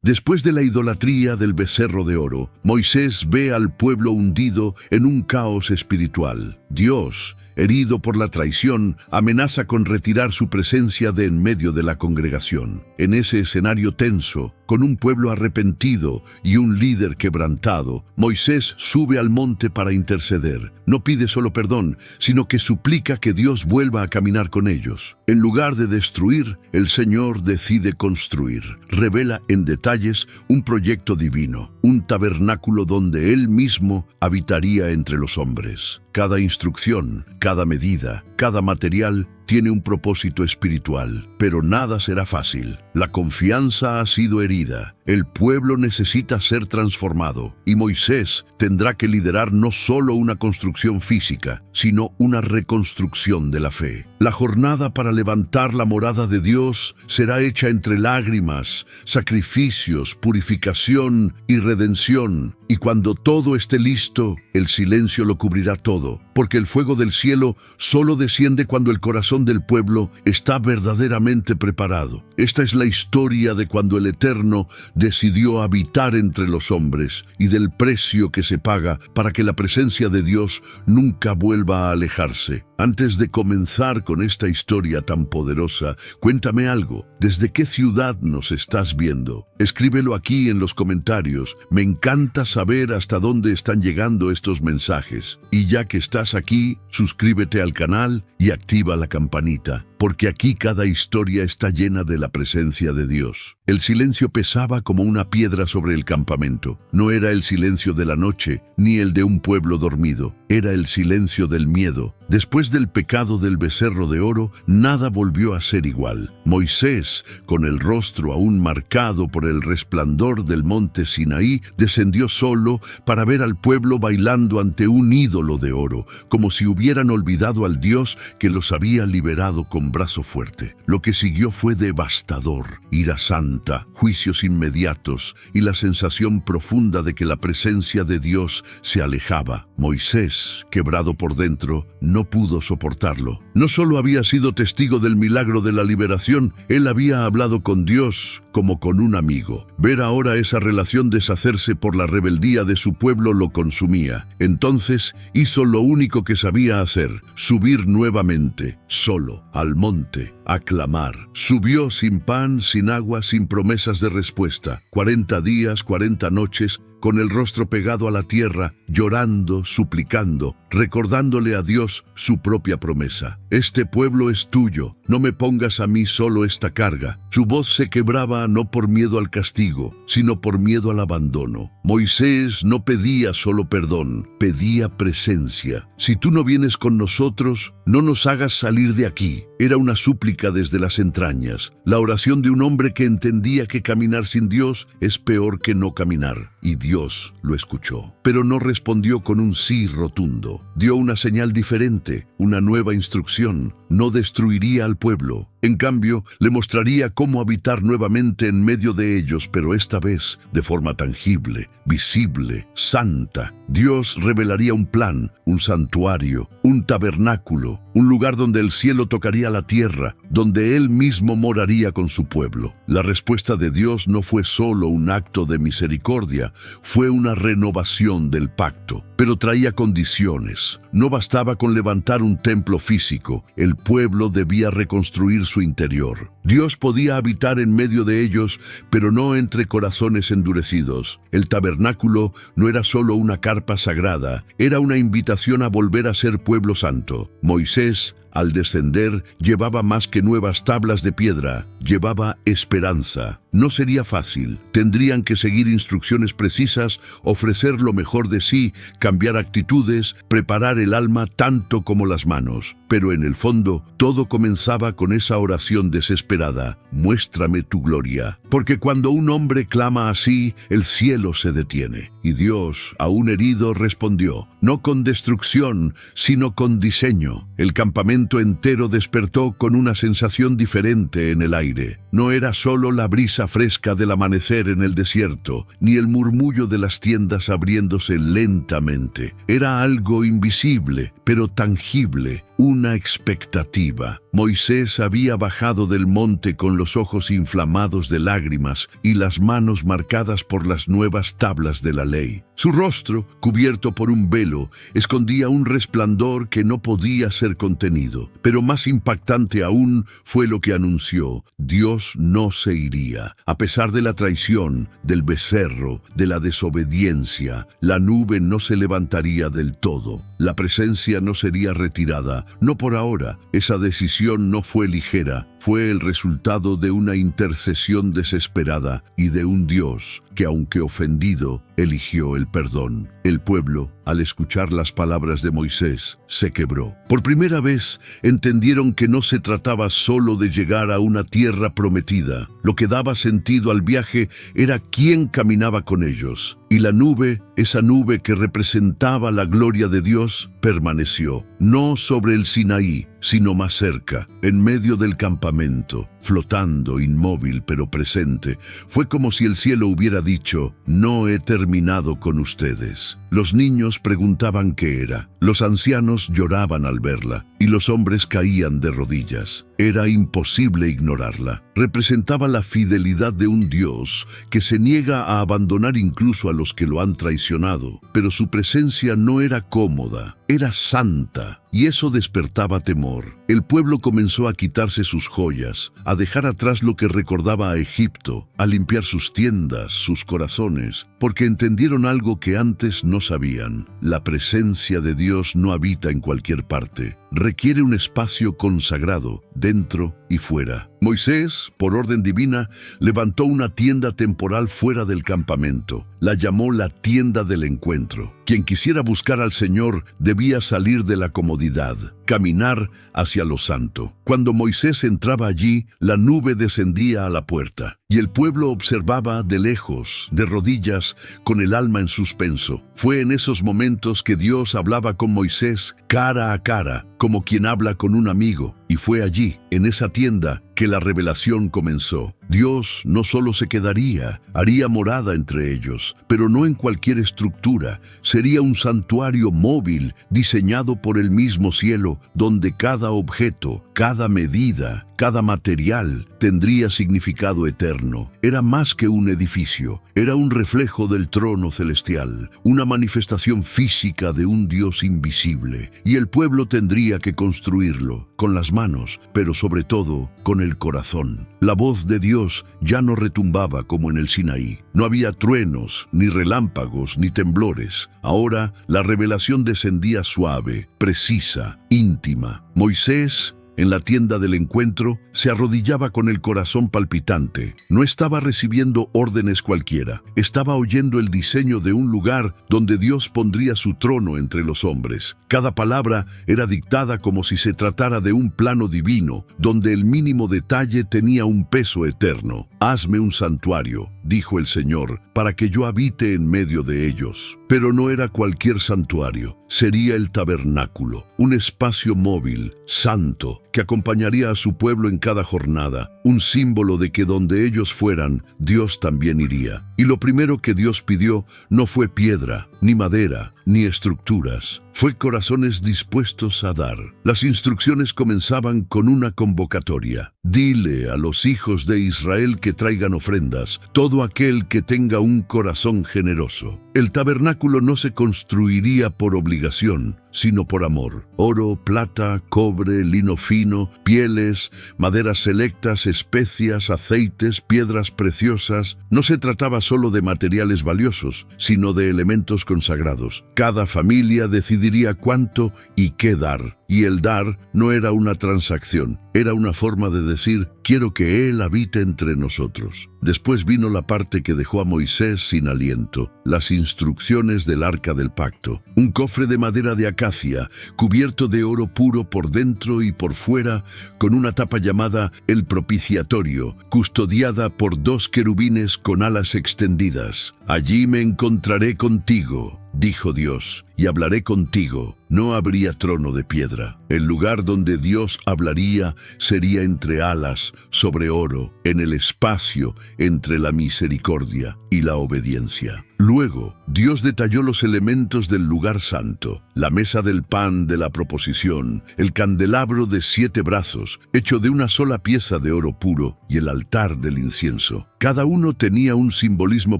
Después de la idolatría del becerro de oro, Moisés ve al pueblo hundido en un caos espiritual. Dios, herido por la traición, amenaza con retirar su presencia de en medio de la congregación. En ese escenario tenso, con un pueblo arrepentido y un líder quebrantado, Moisés sube al monte para interceder. No pide solo perdón, sino que suplica que Dios vuelva a caminar con ellos. En lugar de destruir, el Señor decide construir. Revela en detalles un proyecto divino, un tabernáculo donde Él mismo habitaría entre los hombres. Cada instrucción, cada medida, cada material tiene un propósito espiritual, pero nada será fácil. La confianza ha sido herida. El pueblo necesita ser transformado y Moisés tendrá que liderar no solo una construcción física, sino una reconstrucción de la fe. La jornada para levantar la morada de Dios será hecha entre lágrimas, sacrificios, purificación y redención. Y cuando todo esté listo, el silencio lo cubrirá todo, porque el fuego del cielo solo desciende cuando el corazón del pueblo está verdaderamente preparado. Esta es la historia de cuando el Eterno decidió habitar entre los hombres y del precio que se paga para que la presencia de Dios nunca vuelva a alejarse. Antes de comenzar con esta historia tan poderosa, cuéntame algo. ¿Desde qué ciudad nos estás viendo? Escríbelo aquí en los comentarios. Me encanta saber hasta dónde están llegando estos mensajes. Y ya que estás aquí, suscríbete al canal y activa la campanita, porque aquí cada historia está llena de la presencia de Dios. El silencio pesaba como una piedra sobre el campamento. No era el silencio de la noche, ni el de un pueblo dormido. Era el silencio del miedo. Después del pecado del becerro de oro, nada volvió a ser igual. Moisés, con el rostro aún marcado por el resplandor del monte Sinaí, descendió solo para ver al pueblo bailando ante un ídolo de oro, como si hubieran olvidado al Dios que los había liberado con brazo fuerte. Lo que siguió fue devastador: ira santa, juicios inmediatos y la sensación profunda de que la presencia de Dios se alejaba. Moisés, quebrado por dentro, no pudo soportarlo. No solo había sido testigo del milagro de la liberación, él había hablado con Dios como con un amigo. Ver ahora esa relación deshacerse por la rebeldía de su pueblo lo consumía. Entonces hizo lo único que sabía hacer: subir nuevamente, solo, al monte, a clamar. Subió sin pan, sin agua, sin promesas de respuesta. 40 días, 40 noches, con el rostro pegado a la tierra, llorando, suplicando, recordándole a Dios su propia promesa. Este pueblo es tuyo, no me pongas a mí solo esta carga. Su voz se quebraba no por miedo al castigo, sino por miedo al abandono. Moisés no pedía solo perdón, pedía presencia. Si tú no vienes con nosotros, no nos hagas salir de aquí. Era una súplica desde las entrañas, la oración de un hombre que entendía que caminar sin Dios es peor que no caminar. Y Dios lo escuchó, pero no respondió con un sí rotundo. Dio una señal diferente, una nueva instrucción. No destruiría al pueblo. En cambio, le mostraría cómo habitar nuevamente en medio de ellos, pero esta vez de forma tangible, visible, santa. Dios revelaría un plan, un santuario, un tabernáculo, un lugar donde el cielo tocaría la tierra, donde Él mismo moraría con su pueblo. La respuesta de Dios no fue solo un acto de misericordia, fue una renovación del pacto, pero traía condiciones. No bastaba con levantar un templo físico, el pueblo debía reconstruir su interior. Dios podía habitar en medio de ellos, pero no entre corazones endurecidos. El tabernáculo no era solo una carpa sagrada, era una invitación a volver a ser pueblo santo. Moisés, al descender, llevaba más que nuevas tablas de piedra, llevaba esperanza. No sería fácil. Tendrían que seguir instrucciones precisas, ofrecer lo mejor de sí, cambiar actitudes, preparar el alma tanto como las manos. Pero en el fondo, todo comenzaba con esa oración desesperada: muéstrame tu gloria. Porque cuando un hombre clama así, el cielo se detiene. Y Dios, aún herido, respondió, no con destrucción, sino con diseño. El campamento entero despertó con una sensación diferente en el aire. No era solo la brisa fresca del amanecer en el desierto, ni el murmullo de las tiendas abriéndose lentamente. Era algo invisible, pero tangible. una expectativa. Moisés había bajado del monte con los ojos inflamados de lágrimas y las manos marcadas por las nuevas tablas de la ley. Su rostro, cubierto por un velo, escondía un resplandor que no podía ser contenido. Pero más impactante aún fue lo que anunció: Dios no se iría. A pesar de la traición, del becerro, de la desobediencia, la nube no se levantaría del todo. La presencia no sería retirada, no por ahora. Esa decisión no fue ligera, fue el resultado de una intercesión desesperada y de un Dios que, aunque ofendido, eligió el perdón. El pueblo, al escuchar las palabras de Moisés, se quebró. Por primera vez entendieron que no se trataba solo de llegar a una tierra prometida. Lo que daba sentido al viaje era quién caminaba con ellos. Y la nube, esa nube que representaba la gloria de Dios, permaneció, no sobre el Sinaí, sino más cerca, en medio del campamento, flotando, inmóvil pero presente. Fue como si el cielo hubiera dicho: no he terminado con ustedes. Los niños preguntaban qué era, los ancianos lloraban al verla, y los hombres caían de rodillas. Era imposible ignorarla. Representaba la fidelidad de un Dios que se niega a abandonar incluso a los que lo han traicionado. Pero su presencia no era cómoda, era santa, y eso despertaba temor. El pueblo comenzó a quitarse sus joyas, a dejar atrás lo que recordaba a Egipto, a limpiar sus tiendas, sus corazones, porque entendieron algo que antes no sabían. La presencia de Dios no habita en cualquier parte. Requiere un espacio consagrado, dentro y fuera. Moisés, por orden divina, levantó una tienda temporal fuera del campamento. La llamó la tienda del encuentro. Quien quisiera buscar al Señor debía salir de la comodidad, caminar hacia lo santo. Cuando Moisés entraba allí, la nube descendía a la puerta, y el pueblo observaba de lejos, de rodillas, con el alma en suspenso. Fue en esos momentos que Dios hablaba con Moisés cara a cara, como quien habla con un amigo, y fue allí, en esa tienda, que la revelación comenzó. Dios no solo se quedaría, haría morada entre ellos, pero no en cualquier estructura. Sería un santuario móvil, diseñado por el mismo cielo, donde cada objeto, cada medida, cada material tendría significado eterno. Era más que un edificio, era un reflejo del trono celestial, una manifestación física de un Dios invisible, y el pueblo tendría que construirlo, con las manos, pero sobre todo con el corazón. La voz de Dios ya no retumbaba como en el Sinaí. No había truenos, ni relámpagos, ni temblores. Ahora la revelación descendía suave, precisa, íntima. Moisés, en la tienda del encuentro, se arrodillaba con el corazón palpitante. No estaba recibiendo órdenes cualquiera. Estaba oyendo el diseño de un lugar donde Dios pondría su trono entre los hombres. Cada palabra era dictada como si se tratara de un plano divino, donde el mínimo detalle tenía un peso eterno. «Hazme un santuario», dijo el Señor, «para que yo habite en medio de ellos». Pero no era cualquier santuario. Sería el tabernáculo, un espacio móvil, santo, que acompañaría a su pueblo en cada jornada, un símbolo de que donde ellos fueran, Dios también iría. Y lo primero que Dios pidió no fue piedra, ni madera, ni estructuras. Fue corazones dispuestos a dar. Las instrucciones comenzaban con una convocatoria. «Dile a los hijos de Israel que traigan ofrendas, todo aquel que tenga un corazón generoso». El tabernáculo no se construiría por obligación, sino por amor. Oro, plata, cobre, lino fino, pieles, maderas selectas, especias, aceites, piedras preciosas. No se trataba solo de materiales valiosos, sino de elementos consagrados. Cada familia decidiría cuánto y qué dar. Y el dar no era una transacción, era una forma de decir: quiero que Él habite entre nosotros. Después vino la parte que dejó a Moisés sin aliento, las instrucciones del arca del pacto. Un cofre de madera de acacia, cubierto de oro puro por dentro y por fuera, con una tapa llamada el propiciatorio, custodiada por 2 querubines con alas extendidas. «Allí me encontraré contigo», dijo Dios, y hablaré contigo. No habría trono de piedra. El lugar donde Dios hablaría sería entre alas, sobre oro, en el espacio entre la misericordia y la obediencia. Luego, Dios detalló los elementos del lugar santo: la mesa del pan de la proposición, el candelabro de 7 brazos, hecho de una sola pieza de oro puro, y el altar del incienso. Cada uno tenía un simbolismo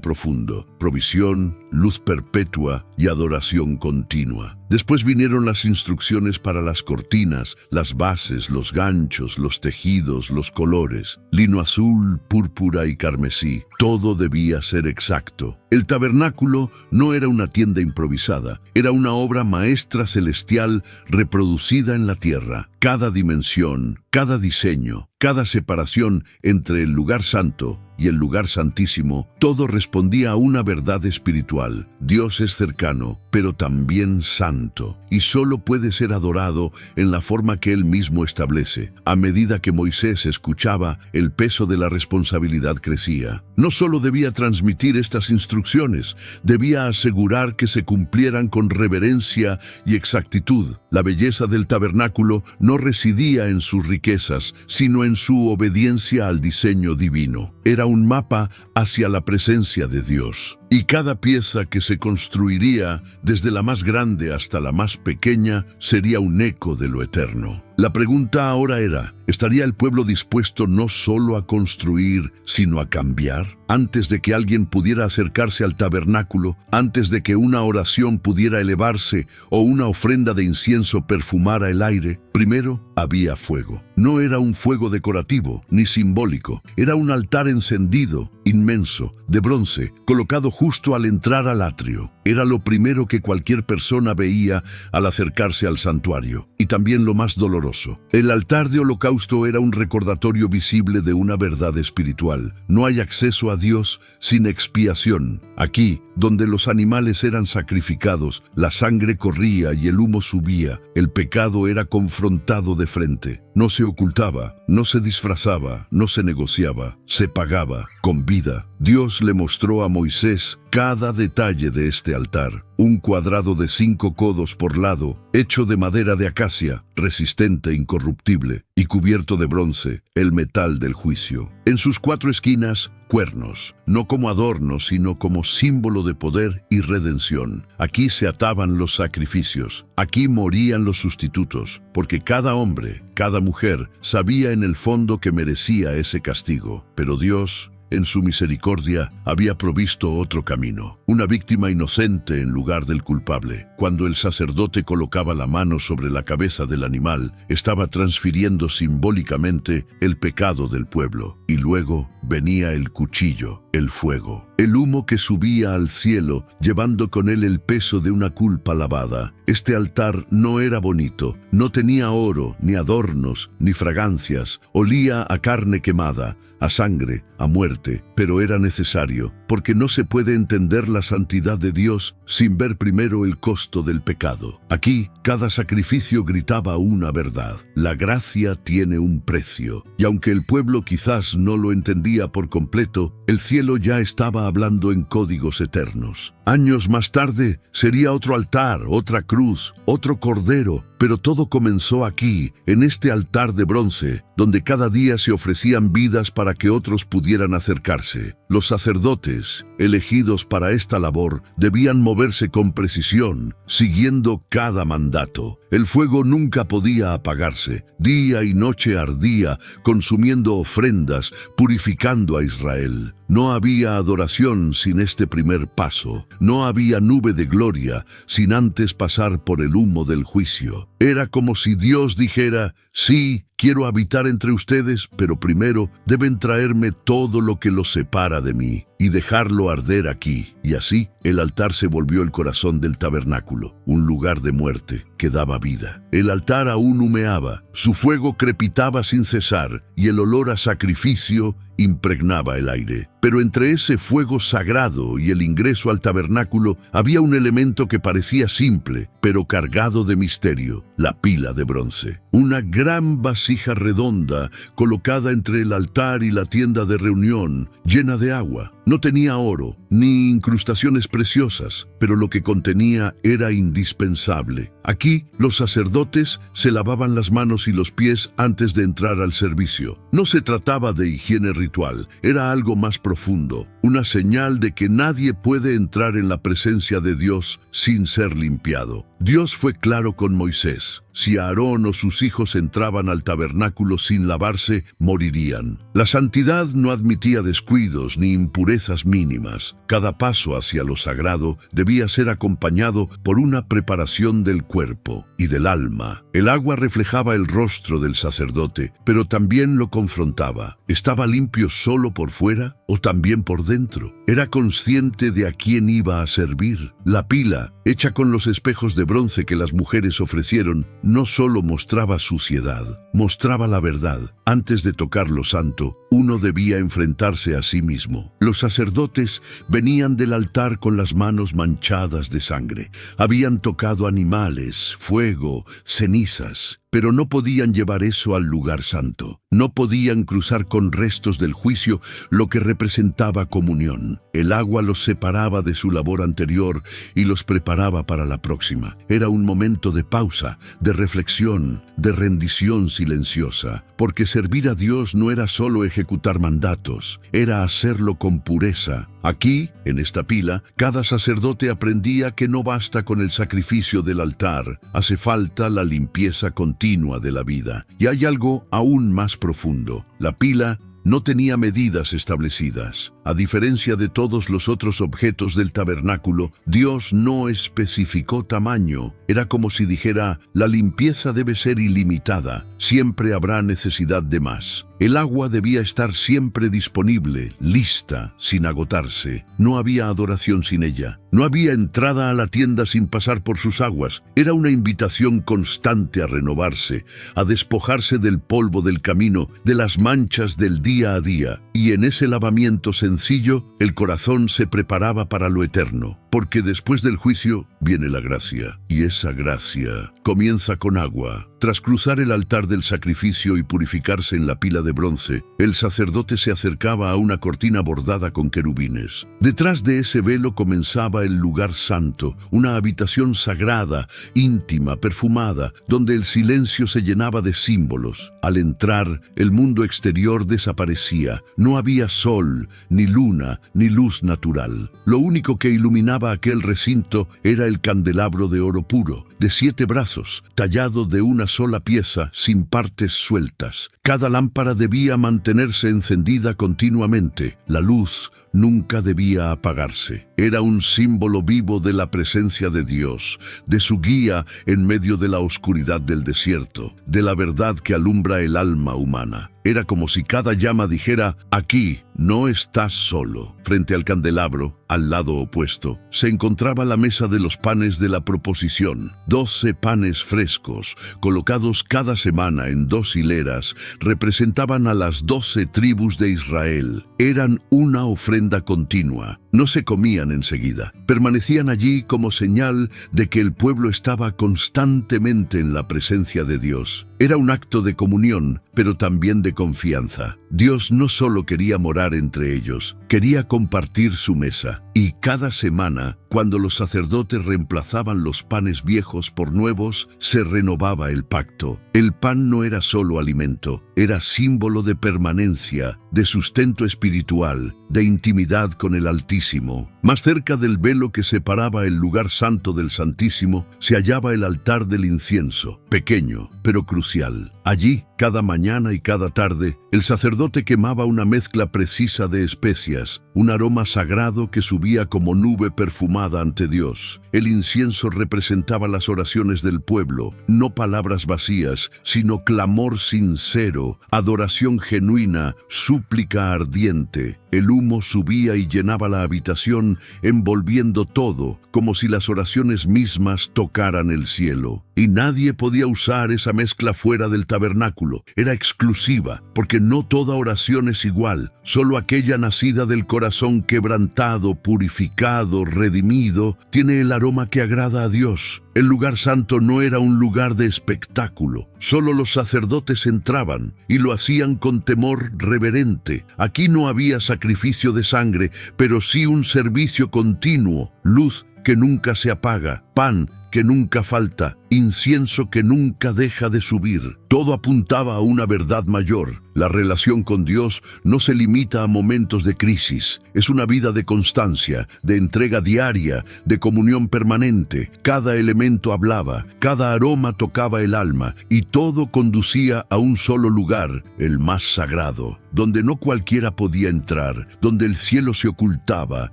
profundo: provisión, luz perpetua y adoración continua. Después vinieron las instrucciones para las cortinas, las bases, los ganchos, los tejidos, los colores: lino azul, púrpura y carmesí. Todo debía ser exacto. El tabernáculo no era una tienda improvisada, era una obra maestra celestial reproducida en la tierra. Cada dimensión, cada diseño, cada separación entre el lugar santo y el lugar santísimo, todo respondía a una verdad espiritual: Dios es cercano, pero también santo, y solo puede ser adorado en la forma que Él mismo establece. A medida que Moisés escuchaba, el peso de la responsabilidad crecía. No solo debía transmitir estas instrucciones, debía asegurar que se cumplieran con reverencia y exactitud. La belleza del tabernáculo no residía en sus riquezas, sino en su obediencia al diseño divino. Era un mapa hacia la presencia de Dios. Y cada pieza que se construiría, desde la más grande hasta la más pequeña, sería un eco de lo eterno. La pregunta ahora era: ¿estaría el pueblo dispuesto no solo a construir, sino a cambiar? Antes de que alguien pudiera acercarse al tabernáculo, antes de que una oración pudiera elevarse o una ofrenda de incienso perfumara el aire, primero había fuego. No era un fuego decorativo ni simbólico, era un altar encendido, inmenso, de bronce, colocado justo al entrar al atrio. Era lo primero que cualquier persona veía al acercarse al santuario, y también lo más doloroso. El altar de holocausto era un recordatorio visible de una verdad espiritual: no hay acceso a Dios sin expiación. Aquí, donde los animales eran sacrificados, la sangre corría y el humo subía. El pecado era confrontado de frente. No se ocultaba, no se disfrazaba, no se negociaba, se pagaba con vida. Dios le mostró a Moisés cada detalle de este altar: un cuadrado de 5 codos por lado, hecho de madera de acacia, resistente e incorruptible, y cubierto de bronce, el metal del juicio. En sus 4 esquinas, cuernos, no como adornos, sino como símbolo de poder y redención. Aquí se ataban los sacrificios, aquí morían los sustitutos, porque cada hombre, cada mujer, sabía en el fondo que merecía ese castigo. Pero Dios, en su misericordia, había provisto otro camino: una víctima inocente en lugar del culpable. Cuando el sacerdote colocaba la mano sobre la cabeza del animal, estaba transfiriendo simbólicamente el pecado del pueblo. Y luego venía el cuchillo, el fuego, el humo que subía al cielo, llevando con él el peso de una culpa lavada. Este altar no era bonito, no tenía oro, ni adornos, ni fragancias. Olía a carne quemada, a sangre, a muerte, pero era necesario, porque no se puede entender la santidad de Dios sin ver primero el costo del pecado. Aquí, cada sacrificio gritaba una verdad: la gracia tiene un precio. Y aunque el pueblo quizás no lo entendía por completo, el cielo ya estaba hablando en códigos eternos. Años más tarde, sería otro altar, otra cruz, otro cordero, pero todo comenzó aquí, en este altar de bronce, donde cada día se ofrecían vidas para que otros pudieran acercarse. Los sacerdotes, elegidos para esta labor, debían moverse con precisión, siguiendo cada mandato. El fuego nunca podía apagarse. Día y noche ardía, consumiendo ofrendas, purificando a Israel. No había adoración sin este primer paso. No había nube de gloria sin antes pasar por el humo del juicio. Era como si Dios dijera: sí, quiero habitar entre ustedes, pero primero deben traerme todo lo que los separa de mí y dejarlo arder aquí. Y así, el altar se volvió el corazón del tabernáculo, un lugar de muerte que daba vida. El altar aún humeaba, su fuego crepitaba sin cesar, y el olor a sacrificio impregnaba el aire. Pero entre ese fuego sagrado y el ingreso al tabernáculo había un elemento que parecía simple, pero cargado de misterio: la pila de bronce. Una gran vasija redonda colocada entre el altar y la tienda de reunión, llena de agua. No tenía oro, ni incrustaciones preciosas, pero lo que contenía era indispensable. Aquí, los sacerdotes se lavaban las manos y los pies antes de entrar al servicio. No se trataba de higiene ritual, era algo más profundo, una señal de que nadie puede entrar en la presencia de Dios sin ser limpiado. Dios fue claro con Moisés: si Aarón o sus hijos entraban al tabernáculo sin lavarse, morirían. La santidad no admitía descuidos ni impurezas mínimas. Cada paso hacia lo sagrado debía ser acompañado por una preparación del cuerpo y del alma. El agua reflejaba el rostro del sacerdote, pero también lo confrontaba. ¿Estaba limpio solo por fuera o también por dentro? Era consciente de a quién iba a servir. La pila, hecha con los espejos de bronce que las mujeres ofrecieron, no solo mostraba suciedad, mostraba la verdad. Antes de tocar lo santo, uno debía enfrentarse a sí mismo. Los sacerdotes venían del altar con las manos manchadas de sangre. Habían tocado animales, fuego, cenizas, pero no podían llevar eso al lugar santo. No podían cruzar con restos del juicio lo que representaba comunión. El agua los separaba de su labor anterior y los preparaba para la próxima. Era un momento de pausa, de reflexión, de rendición silenciosa, porque servir a Dios no era solo ejecutar mandatos, era hacerlo con pureza. Aquí, en esta pila, cada sacerdote aprendía que no basta con el sacrificio del altar, hace falta la limpieza continua de la vida. Y hay algo aún más profundo. La pila no tenía medidas establecidas. A diferencia de todos los otros objetos del tabernáculo, Dios no especificó tamaño. Era como si dijera: la limpieza debe ser ilimitada, siempre habrá necesidad de más. El agua debía estar siempre disponible, lista, sin agotarse. No había adoración sin ella. No había entrada a la tienda sin pasar por sus aguas. Era una invitación constante a renovarse, a despojarse del polvo del camino, de las manchas del día a día. Y en ese lavamiento sencillo, el corazón se preparaba para lo eterno. Porque después del juicio viene la gracia, y esa gracia comienza con agua. Tras cruzar el altar del sacrificio y purificarse en la pila de bronce, el sacerdote se acercaba a una cortina bordada con querubines. Detrás de ese velo comenzaba el lugar santo, una habitación sagrada, íntima, perfumada, donde el silencio se llenaba de símbolos. Al entrar, el mundo exterior desaparecía. No había sol, ni luna, ni luz natural. Lo único que iluminaba aquel recinto era el candelabro de oro puro, de 7 brazos, tallado de una sola pieza, sin partes sueltas. Cada lámpara debía mantenerse encendida continuamente. La luz nunca debía apagarse. Era un símbolo vivo de la presencia de Dios, de su guía en medio de la oscuridad del desierto, de la verdad que alumbra el alma humana. Era como si cada llama dijera: aquí no estás solo. Frente al candelabro, al lado opuesto, se encontraba la mesa de los panes de la proposición. 12 panes frescos, colocados cada semana en 2 hileras, representaban a las 12 tribus de Israel. Eran una ofrenda continua. No se comían enseguida. Permanecían allí como señal de que el pueblo estaba constantemente en la presencia de Dios. Era un acto de comunión, pero también de confianza. Dios no solo quería morar entre ellos, quería compartir su mesa. Y cada semana, cuando los sacerdotes reemplazaban los panes viejos por nuevos, se renovaba el pacto. El pan no era solo alimento, era símbolo de permanencia, de sustento espiritual, de intimidad con el Altísimo. Más cerca del velo que separaba el lugar santo del Santísimo, se hallaba el altar del incienso, pequeño, pero crucial. Allí, cada mañana y cada tarde, el sacerdote quemaba una mezcla precisa de especias, un aroma sagrado que subía como nube perfumada ante Dios. El incienso representaba las oraciones del pueblo, no palabras vacías, sino clamor sincero, adoración genuina, súplica ardiente. El humo subía y llenaba la habitación, envolviendo todo, como si las oraciones mismas tocaran el cielo. Y nadie podía usar esa mezcla fuera del tabernáculo. Era exclusiva, porque no toda oración es igual. Solo aquella nacida del corazón quebrantado, purificado, redimido, redimido tiene el aroma que agrada a Dios. El lugar santo no era un lugar de espectáculo. Solo los sacerdotes entraban y lo hacían con temor reverente. Aquí no había sacrificio de sangre, pero sí un servicio continuo, luz que nunca se apaga, pan que nunca falta, incienso que nunca deja de subir. Todo apuntaba a una verdad mayor. La relación con Dios no se limita a momentos de crisis. Es una vida de constancia, de entrega diaria, de comunión permanente. Cada elemento hablaba, cada aroma tocaba el alma, y todo conducía a un solo lugar, el más sagrado, donde no cualquiera podía entrar, donde el cielo se ocultaba,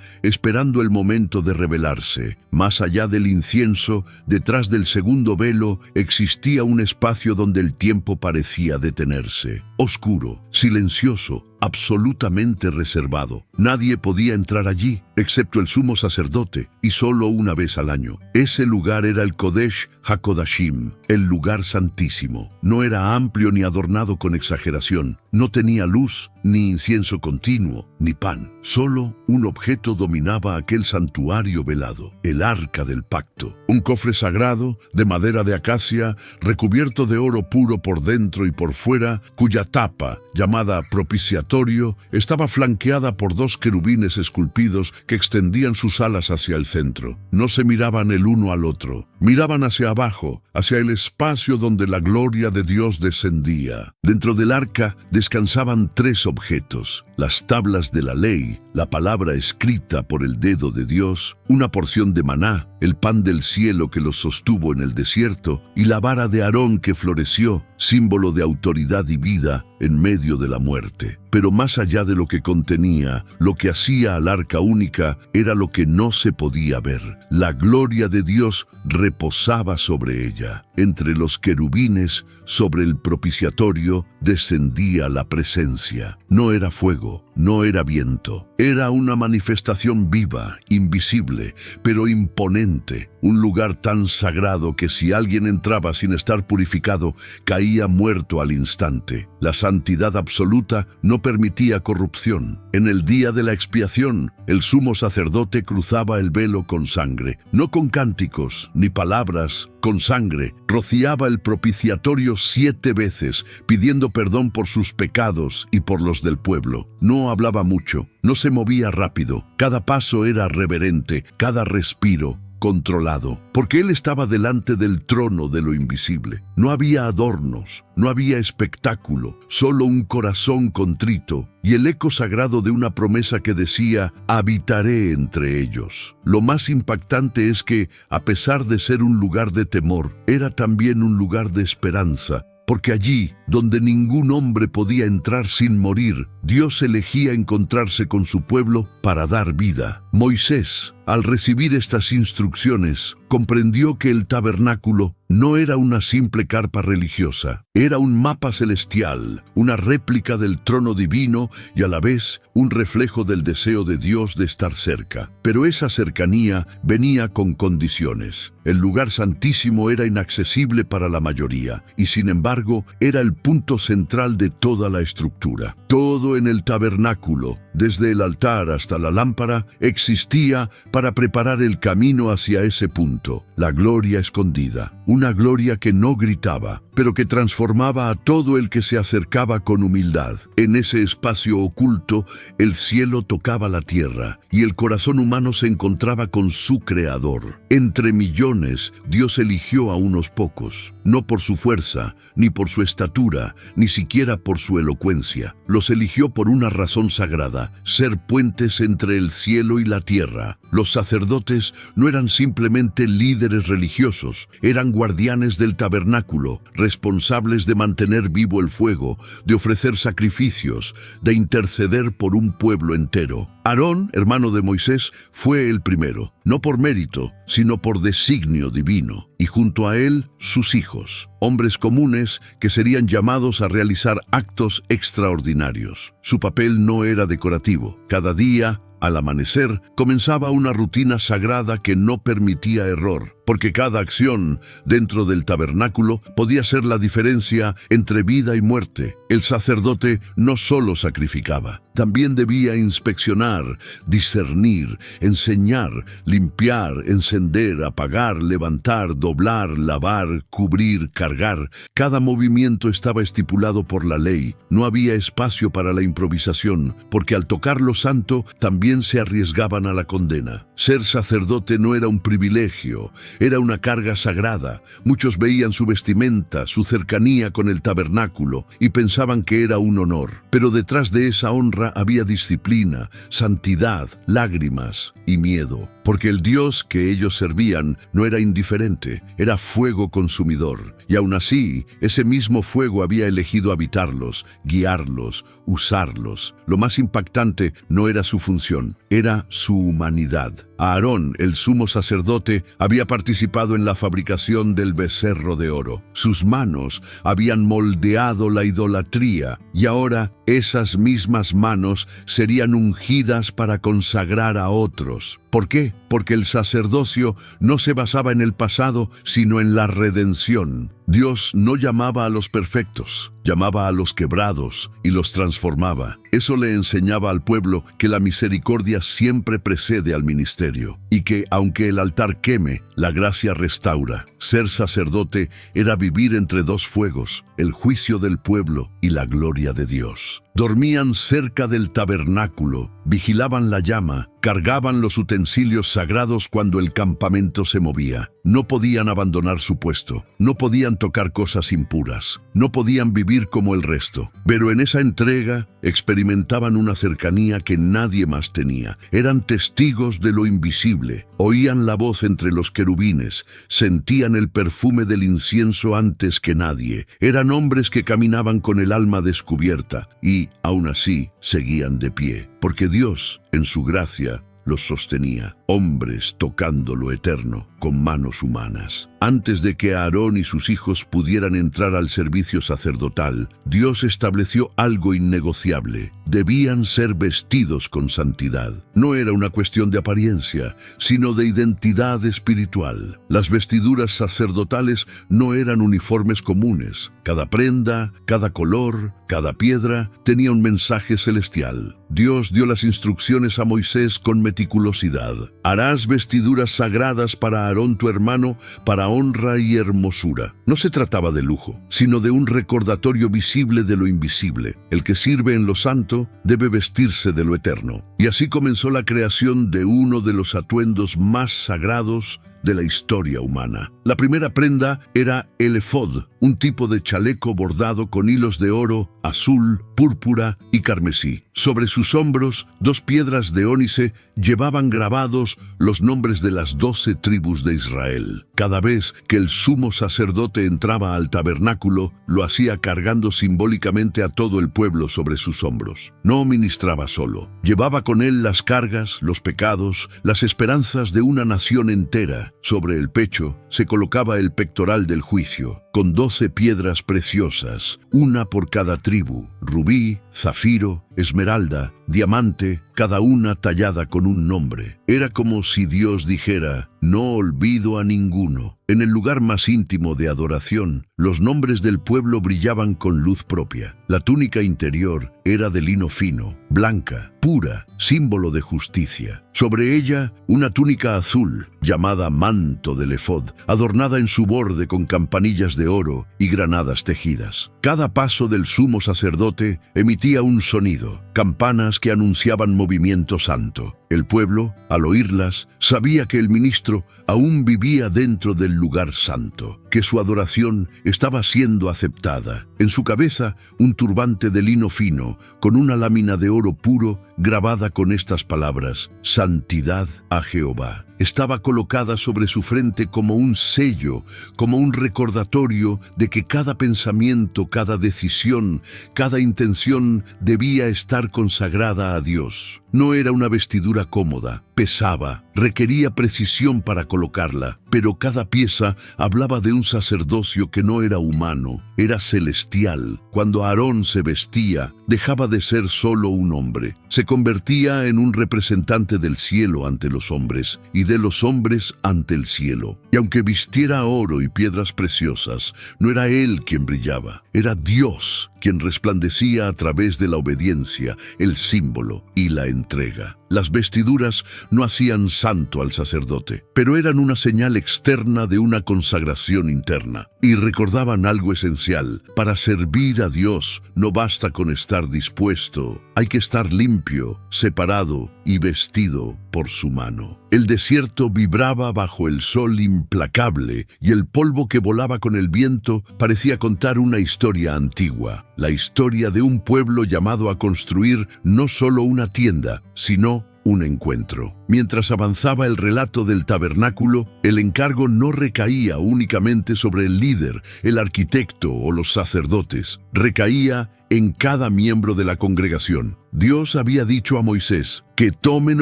esperando el momento de revelarse. Más allá del incienso, detrás del segundo velo, existía un espacio donde el tiempo parecía detenerse. Oscuro, silencioso, absolutamente reservado. Nadie podía entrar allí, excepto el sumo sacerdote, y solo una vez al año. Ese lugar era el Kodesh HaKodashim, el lugar santísimo. No era amplio ni adornado con exageración. No tenía luz, ni incienso continuo, ni pan. Solo un objeto dominaba aquel santuario velado, el Arca del Pacto. Un cofre sagrado, de madera de acacia, recubierto de oro puro por dentro y por fuera, cuya tapa, llamada propiciatorio, estaba flanqueada por dos querubines esculpidos que extendían sus alas hacia el centro. No se miraban el uno al otro, miraban hacia abajo, hacia el espacio donde la gloria de Dios descendía. Dentro del arca descansaban tres objetos: las tablas de la ley, la palabra escrita por el dedo de Dios, una porción de maná, el pan del cielo que los sostuvo en el desierto, y la vara de Aarón que floreció, símbolo de autoridad y vida en medio de la muerte. Pero más allá de lo que contenía, lo que hacía al arca única era lo que no se podía ver. La gloria de Dios reposaba sobre ella. Entre los querubines, sobre el propiciatorio, descendía la presencia. No era fuego, no era viento. Era una manifestación viva, invisible, pero imponente. Un lugar tan sagrado que si alguien entraba sin estar purificado, caía muerto al instante. La santidad absoluta no permitía corrupción. En el día de la expiación, el sumo sacerdote cruzaba el velo con sangre, no con cánticos ni palabras, con sangre. Rociaba el propiciatorio 7 veces, pidiendo perdón por sus pecados y por los del pueblo. No hablaba mucho, no se movía rápido. Cada paso era reverente, cada respiro controlado, porque él estaba delante del trono de lo invisible. No había adornos, no había espectáculo, solo un corazón contrito y el eco sagrado de una promesa que decía: habitaré entre ellos. Lo más impactante es que, a pesar de ser un lugar de temor, era también un lugar de esperanza, porque allí, donde ningún hombre podía entrar sin morir, Dios elegía encontrarse con su pueblo para dar vida. Moisés, al recibir estas instrucciones, comprendió que el tabernáculo no era una simple carpa religiosa, era un mapa celestial, una réplica del trono divino y a la vez un reflejo del deseo de Dios de estar cerca. Pero esa cercanía venía con condiciones. El lugar santísimo era inaccesible para la mayoría y, sin embargo, era el punto central de toda la estructura. Todo en el tabernáculo, desde el altar hasta la lámpara, existía para preparar el camino hacia ese punto, la gloria escondida. Una gloria que no gritaba, pero que transformaba a todo el que se acercaba con humildad. En ese espacio oculto, el cielo tocaba la tierra y el corazón humano se encontraba con su Creador. Entre millones, Dios eligió a unos pocos, no por su fuerza, ni por su estatura, ni siquiera por su elocuencia. Los eligió por una razón sagrada: ser puentes entre el cielo y la tierra. Los sacerdotes no eran simplemente líderes religiosos, eran guardianes del tabernáculo, responsables de mantener vivo el fuego, de ofrecer sacrificios, de interceder por un pueblo entero. Aarón, hermano de Moisés, fue el primero, no por mérito, sino por designio divino, y junto a él sus hijos, hombres comunes que serían llamados a realizar actos extraordinarios. Su papel no era decorativo. Cada día, al amanecer, comenzaba una rutina sagrada que no permitía error, porque cada acción dentro del tabernáculo podía ser la diferencia entre vida y muerte. El sacerdote no solo sacrificaba, También debía inspeccionar, discernir, enseñar, limpiar, encender, apagar, levantar, doblar, lavar, cubrir, cargar. Cada movimiento estaba estipulado por la ley. No había espacio para la improvisación, porque al tocar lo santo también se arriesgaban a la condena. Ser sacerdote no era un privilegio, era una carga sagrada. Muchos veían su vestimenta, su cercanía con el tabernáculo y pensaban que era un honor. Pero detrás de esa honra había disciplina, santidad, lágrimas y miedo, porque el Dios que ellos servían no era indiferente, era fuego consumidor. Y aún así, ese mismo fuego había elegido habitarlos, guiarlos, usarlos. Lo más impactante no era su función, era su humanidad. Aarón, el sumo sacerdote, había participado en la fabricación del becerro de oro. Sus manos habían moldeado la idolatría y ahora esas mismas manos serían ungidas para consagrar a otros. ¿Por qué? Porque el sacerdocio no se basaba en el pasado, sino en la redención. Dios no llamaba a los perfectos, llamaba a los quebrados y los transformaba. Eso le enseñaba al pueblo que la misericordia siempre precede al ministerio y que, aunque el altar queme, la gracia restaura. Ser sacerdote era vivir entre dos fuegos, el juicio del pueblo y la gloria de Dios. Dormían cerca del tabernáculo, vigilaban la llama, cargaban los utensilios sagrados cuando el campamento se movía. No podían abandonar su puesto, no podían tocar cosas impuras, no podían vivir como el resto. Pero en esa entrega experimentaban una cercanía que nadie más tenía. Eran testigos de lo invisible, oían la voz entre los querubines, sentían el perfume del incienso antes que nadie. Eran hombres que caminaban con el alma descubierta y, aún así, seguían de pie, porque Dios, en su gracia, los sostenía. Hombres tocando lo eterno con manos humanas. Antes de que Aarón y sus hijos pudieran entrar al servicio sacerdotal, Dios estableció algo innegociable. Debían ser vestidos con santidad. No era una cuestión de apariencia, sino de identidad espiritual. Las vestiduras sacerdotales no eran uniformes comunes. Cada prenda, cada color, cada piedra tenía un mensaje celestial. Dios dio las instrucciones a Moisés con meticulosidad. Harás vestiduras sagradas para Aarón tu hermano, para honra y hermosura. No se trataba de lujo, sino de un recordatorio visible de lo invisible. El que sirve en lo santo debe vestirse de lo eterno. Y así comenzó la creación de uno de los atuendos más sagrados de la historia humana. La primera prenda era el efod, un tipo de chaleco bordado con hilos de oro, azul, púrpura y carmesí. Sobre sus hombros, 2 piedras de ónice llevaban grabados los nombres de las 12 tribus de Israel. Cada vez que el sumo sacerdote entraba al tabernáculo, lo hacía cargando simbólicamente a todo el pueblo sobre sus hombros. No ministraba solo. Llevaba con él las cargas, los pecados, las esperanzas de una nación entera. Sobre el pecho se colocaba el pectoral del juicio, con 12 piedras preciosas, una por cada tribu, rubí, zafiro, esmeralda, diamante, cada una tallada con un nombre. Era como si Dios dijera: no olvido a ninguno. En el lugar más íntimo de adoración, los nombres del pueblo brillaban con luz propia. La túnica interior era de lino fino, blanca, pura, símbolo de justicia. Sobre ella, una túnica azul, llamada manto del efod, adornada en su borde con campanillas de oro y granadas tejidas. Cada paso del sumo sacerdote emitía un sonido, campanas que anunciaban movimiento santo. El pueblo, al oírlas, sabía que el ministro aún vivía dentro del lugar santo, que su adoración estaba siendo aceptada. En su cabeza, un turbante de lino fino, con una lámina de oro puro, grabada con estas palabras: Santidad a Jehová. Estaba colocada sobre su frente como un sello, como un recordatorio de que cada pensamiento, cada decisión, cada intención debía estar consagrada a Dios. No era una vestidura cómoda, pesaba, requería precisión para colocarla, pero cada pieza hablaba de un sacerdocio que no era humano, era celestial. Cuando Aarón se vestía, dejaba de ser solo un hombre. Se convertía en un representante del cielo ante los hombres y de los hombres ante el cielo. Y aunque vistiera oro y piedras preciosas, no era él quien brillaba, era Dios quien resplandecía a través de la obediencia, el símbolo y la entrega. Las vestiduras no hacían santo al sacerdote, pero eran una señal externa de una consagración interna y recordaban algo esencial. Para servir a Dios no basta con estar dispuesto, hay que estar limpio, separado y vestido por su mano. El desierto vibraba bajo el sol implacable y el polvo que volaba con el viento parecía contar una historia antigua, la historia de un pueblo llamado a construir no solo una tienda, sino un encuentro. Mientras avanzaba el relato del tabernáculo, el encargo no recaía únicamente sobre el líder, el arquitecto o los sacerdotes. Recaía en cada miembro de la congregación. Dios había dicho a Moisés que tomen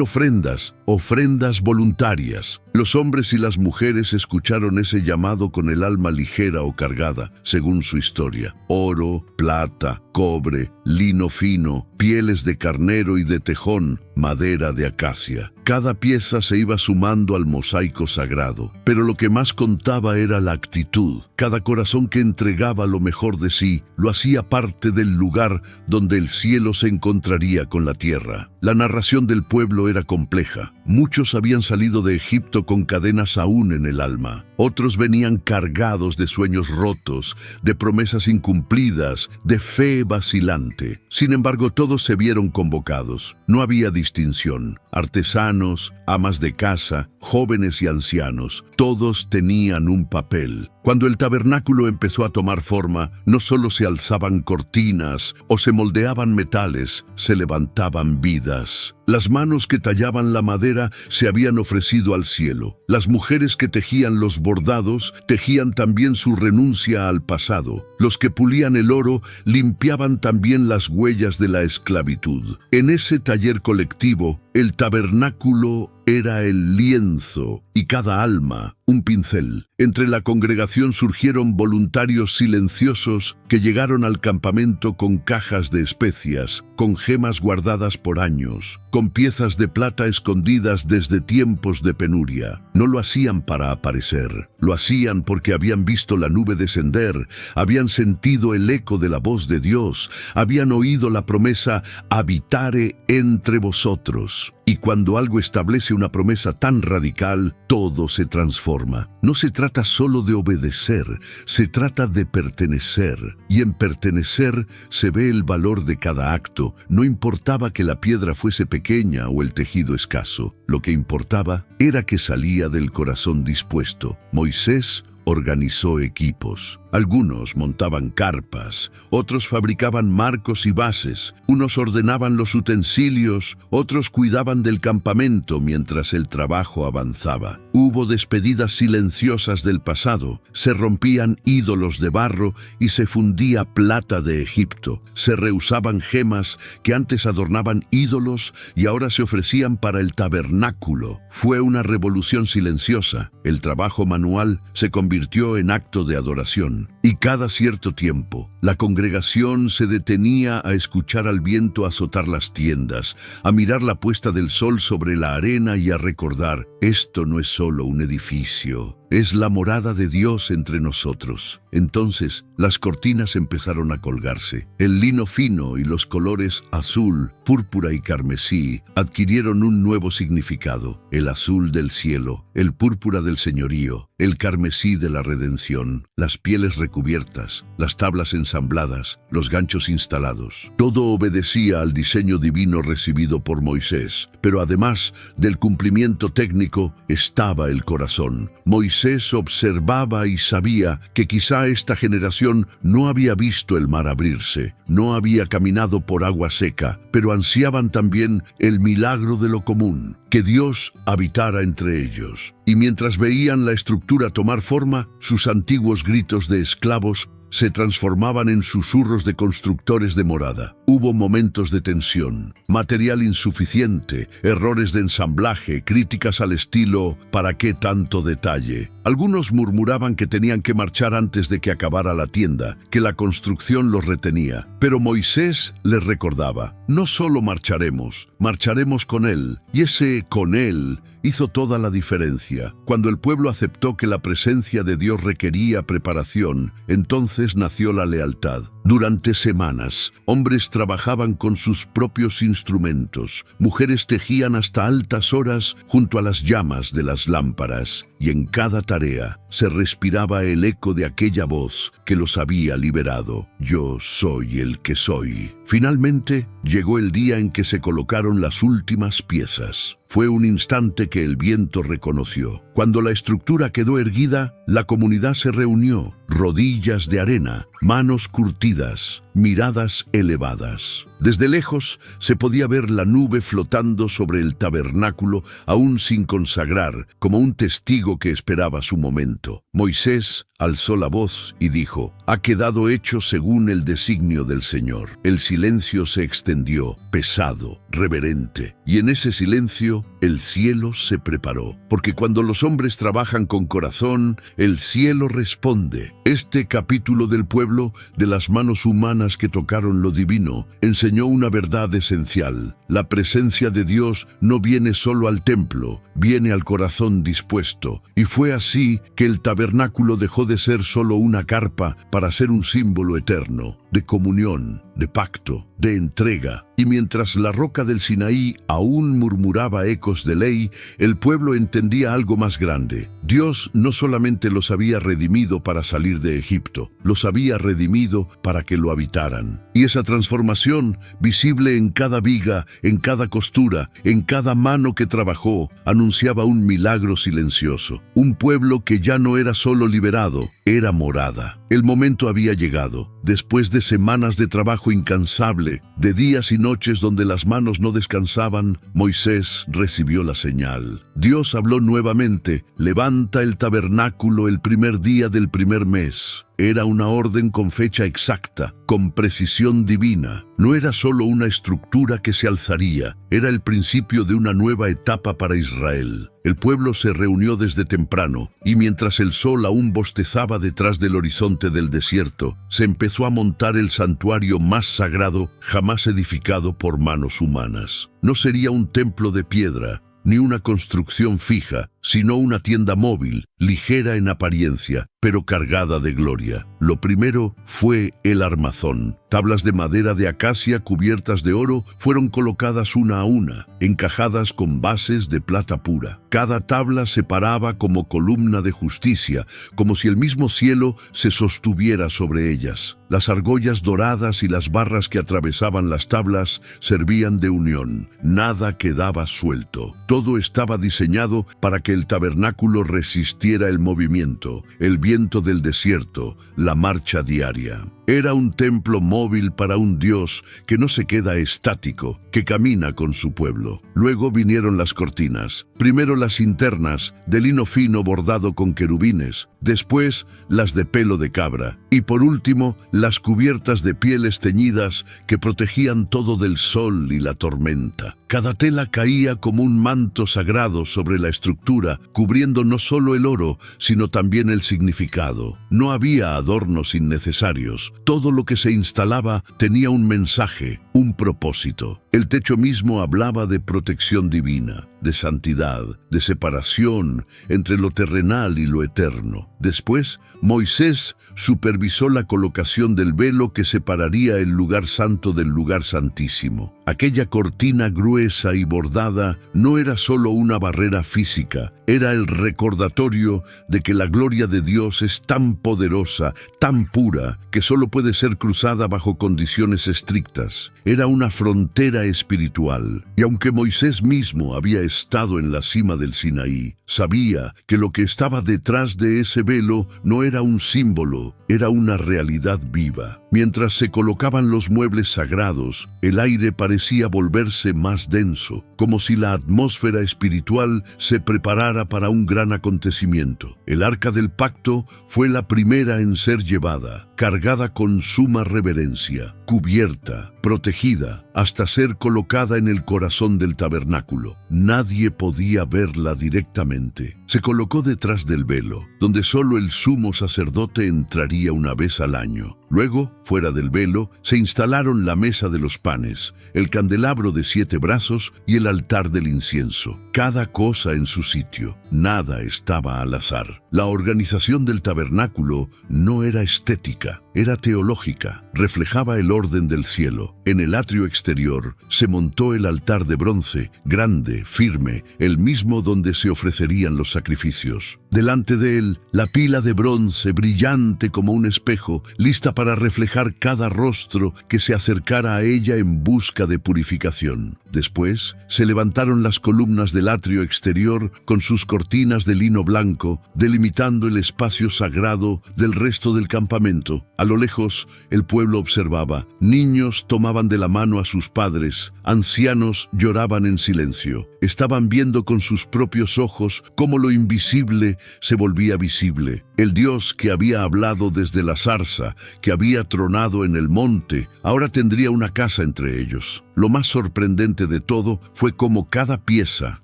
ofrendas voluntarias. Los hombres y las mujeres escucharon ese llamado con el alma ligera o cargada, según su historia. Oro, plata, cobre, lino fino, pieles de carnero y de tejón, madera de acacia. Cada pieza se iba sumando al mosaico sagrado, pero lo que más contaba era la actitud. Cada corazón que entregaba lo mejor de sí lo hacía parte del lugar donde el cielo se encontraría con la tierra. La narración del pueblo era compleja. Muchos habían salido de Egipto con cadenas aún en el alma. Otros venían cargados de sueños rotos, de promesas incumplidas, de fe vacilante. Sin embargo, todos se vieron convocados. No había distinción. Artesanos, amas de casa, jóvenes y ancianos, todos tenían un papel. Cuando el tabernáculo empezó a tomar forma, no solo se alzaban cortinas o se moldeaban metales, se levantaban vidas. Las manos que tallaban la madera se habían ofrecido al cielo. Las mujeres que tejían los bordados tejían también su renuncia al pasado. Los que pulían el oro limpiaban también las huellas de la esclavitud. En ese taller colectivo, el tabernáculo era el lienzo y cada alma un pincel. Entre la congregación surgieron voluntarios silenciosos que llegaron al campamento con cajas de especias, con gemas guardadas por años, con piezas de plata escondidas desde tiempos de penuria. No lo hacían para aparecer, lo hacían porque habían visto la nube descender, habían sentido el eco de la voz de Dios, habían oído la promesa «habitare entre vosotros». Y cuando algo establece una promesa tan radical, todo se transforma. No se trata solo de obedecer, se trata de pertenecer. Y en pertenecer se ve el valor de cada acto. No importaba que la piedra fuese pequeña o el tejido escaso. Lo que importaba era que salía del corazón dispuesto. Moisés organizó equipos. Algunos montaban carpas, otros fabricaban marcos y bases, unos ordenaban los utensilios, otros cuidaban del campamento mientras el trabajo avanzaba. Hubo despedidas silenciosas del pasado, se rompían ídolos de barro y se fundía plata de Egipto. Se reusaban gemas que antes adornaban ídolos y ahora se ofrecían para el tabernáculo. Fue una revolución silenciosa. El trabajo manual se convirtió en acto de adoración. Y cada cierto tiempo, la congregación se detenía a escuchar al viento azotar las tiendas, a mirar la puesta del sol sobre la arena y a recordar, esto no es solo un edificio, es la morada de Dios entre nosotros. Entonces, las cortinas empezaron a colgarse. El lino fino y los colores azul, púrpura y carmesí adquirieron un nuevo significado. El azul del cielo, el púrpura del señorío, el carmesí de la redención, las pieles recubiertas, las tablas ensambladas, los ganchos instalados. Todo obedecía al diseño divino recibido por Moisés, pero además del cumplimiento técnico estaba el corazón. Moisés observaba y sabía que quizá esta generación no había visto el mar abrirse, no había caminado por agua seca, pero ansiaban también el milagro de lo común, que Dios habitara entre ellos. Y mientras veían la estructura tomar forma, sus antiguos gritos de esclavos se transformaban en susurros de constructores de morada. Hubo momentos de tensión, material insuficiente, errores de ensamblaje, críticas al estilo ¿para qué tanto detalle? Algunos murmuraban que tenían que marchar antes de que acabara la tienda, que la construcción los retenía. Pero Moisés les recordaba, no solo marcharemos con él. Y ese con él hizo toda la diferencia. Cuando el pueblo aceptó que la presencia de Dios requería preparación, entonces nació la lealtad. Durante semanas, hombres trabajaban con sus propios instrumentos, mujeres tejían hasta altas horas junto a las llamas de las lámparas, y en cada tarea se respiraba el eco de aquella voz que los había liberado. Yo soy el que soy. Finalmente, llegó el día en que se colocaron las últimas piezas. Fue un instante que el viento reconoció. Cuando la estructura quedó erguida, la comunidad se reunió, rodillas de arena, manos curtidas, miradas elevadas. Desde lejos se podía ver la nube flotando sobre el tabernáculo, aún sin consagrar, como un testigo que esperaba su momento. Moisés alzó la voz y dijo, «Ha quedado hecho según el designio del Señor». El silencio se extendió, pesado, reverente, y en ese silencio el cielo se preparó, porque cuando los hombres trabajan con corazón, el cielo responde. Este capítulo del pueblo, de las manos humanas que tocaron lo divino, enseñó una verdad esencial. La presencia de Dios no viene solo al templo, viene al corazón dispuesto. Y fue así que el tabernáculo dejó de ser solo una carpa para ser un símbolo eterno, de comunión, de pacto, de entrega. Y mientras la roca del Sinaí aún murmuraba ecos de ley, el pueblo entendía algo más grande. Dios no solamente los había redimido para salir de Egipto, los había redimido para que lo habitaran. Y esa transformación, visible en cada viga, en cada costura, en cada mano que trabajó, anunciaba un milagro silencioso. Un pueblo que ya no era solo liberado, era morada. El momento había llegado. Después de semanas de trabajo incansable, de días y noches donde las manos no descansaban, Moisés recibió la señal. Dios habló nuevamente, «Levanta el tabernáculo el primer día del primer mes». Era una orden con fecha exacta, con precisión divina. No era solo una estructura que se alzaría, era el principio de una nueva etapa para Israel. El pueblo se reunió desde temprano, y mientras el sol aún bostezaba detrás del horizonte del desierto, se empezó a montar el santuario más sagrado jamás edificado por manos humanas. No sería un templo de piedra, ni una construcción fija, sino una tienda móvil, ligera en apariencia, pero cargada de gloria. Lo primero fue el armazón. Tablas de madera de acacia cubiertas de oro fueron colocadas una a una, encajadas con bases de plata pura. Cada tabla se paraba como columna de justicia, como si el mismo cielo se sostuviera sobre ellas. Las argollas doradas y las barras que atravesaban las tablas servían de unión. Nada quedaba suelto. Todo estaba diseñado para que el tabernáculo resistiera el movimiento, el viento del desierto, la marcha diaria. Era un templo móvil para un Dios que no se queda estático, que camina con su pueblo. Luego vinieron las cortinas. Primero las internas, de lino fino bordado con querubines, después las de pelo de cabra, y por último las cubiertas de pieles teñidas que protegían todo del sol y la tormenta. Cada tela caía como un manto sagrado sobre la estructura, cubriendo no solo el oro, sino también el significado. No había adornos innecesarios. Todo lo que se instalaba tenía un mensaje, un propósito. El techo mismo hablaba de protección divina, de santidad, de separación entre lo terrenal y lo eterno. Después, Moisés supervisó la colocación del velo que separaría el lugar santo del lugar santísimo. Aquella cortina gruesa y bordada no era solo una barrera física, era el recordatorio de que la gloria de Dios es tan poderosa, tan pura, que solo puede ser cruzada bajo condiciones estrictas. Era una frontera espiritual, y aunque Moisés mismo había estado en la cima del Sinaí, sabía que lo que estaba detrás de ese velo no era un símbolo, era una realidad viva. Mientras se colocaban los muebles sagrados, el aire parecía volverse más denso, como si la atmósfera espiritual se preparara para un gran acontecimiento. El arca del pacto fue la primera en ser llevada. cargada con suma reverencia, cubierta, protegida, hasta ser colocada en el corazón del tabernáculo. Nadie podía verla directamente. Se colocó detrás del velo, donde solo el sumo sacerdote entraría una vez al año. Luego, fuera del velo, se instalaron la mesa de los panes, el candelabro de 7 brazos y el altar del incienso. Cada cosa en su sitio. Nada estaba al azar. La organización del tabernáculo no era estética, era teológica. Reflejaba el orden del cielo. En el atrio exterior se montó el altar de bronce, grande, firme, el mismo donde se ofrecerían los sacrificios. Delante de él, la pila de bronce, brillante como un espejo, lista para reflejar cada rostro que se acercara a ella en busca de purificación. Después, se levantaron las columnas del atrio exterior con sus cortinas de lino blanco, delimitando el espacio sagrado del resto del campamento. A lo lejos, el pueblo observaba. Niños tomaban de la mano a sus padres, ancianos lloraban en silencio. Estaban viendo con sus propios ojos cómo lo invisible se volvía visible. El Dios que había hablado desde la zarza, que había tronado en el monte, ahora tendría una casa entre ellos. Lo más sorprendente de todo fue cómo cada pieza,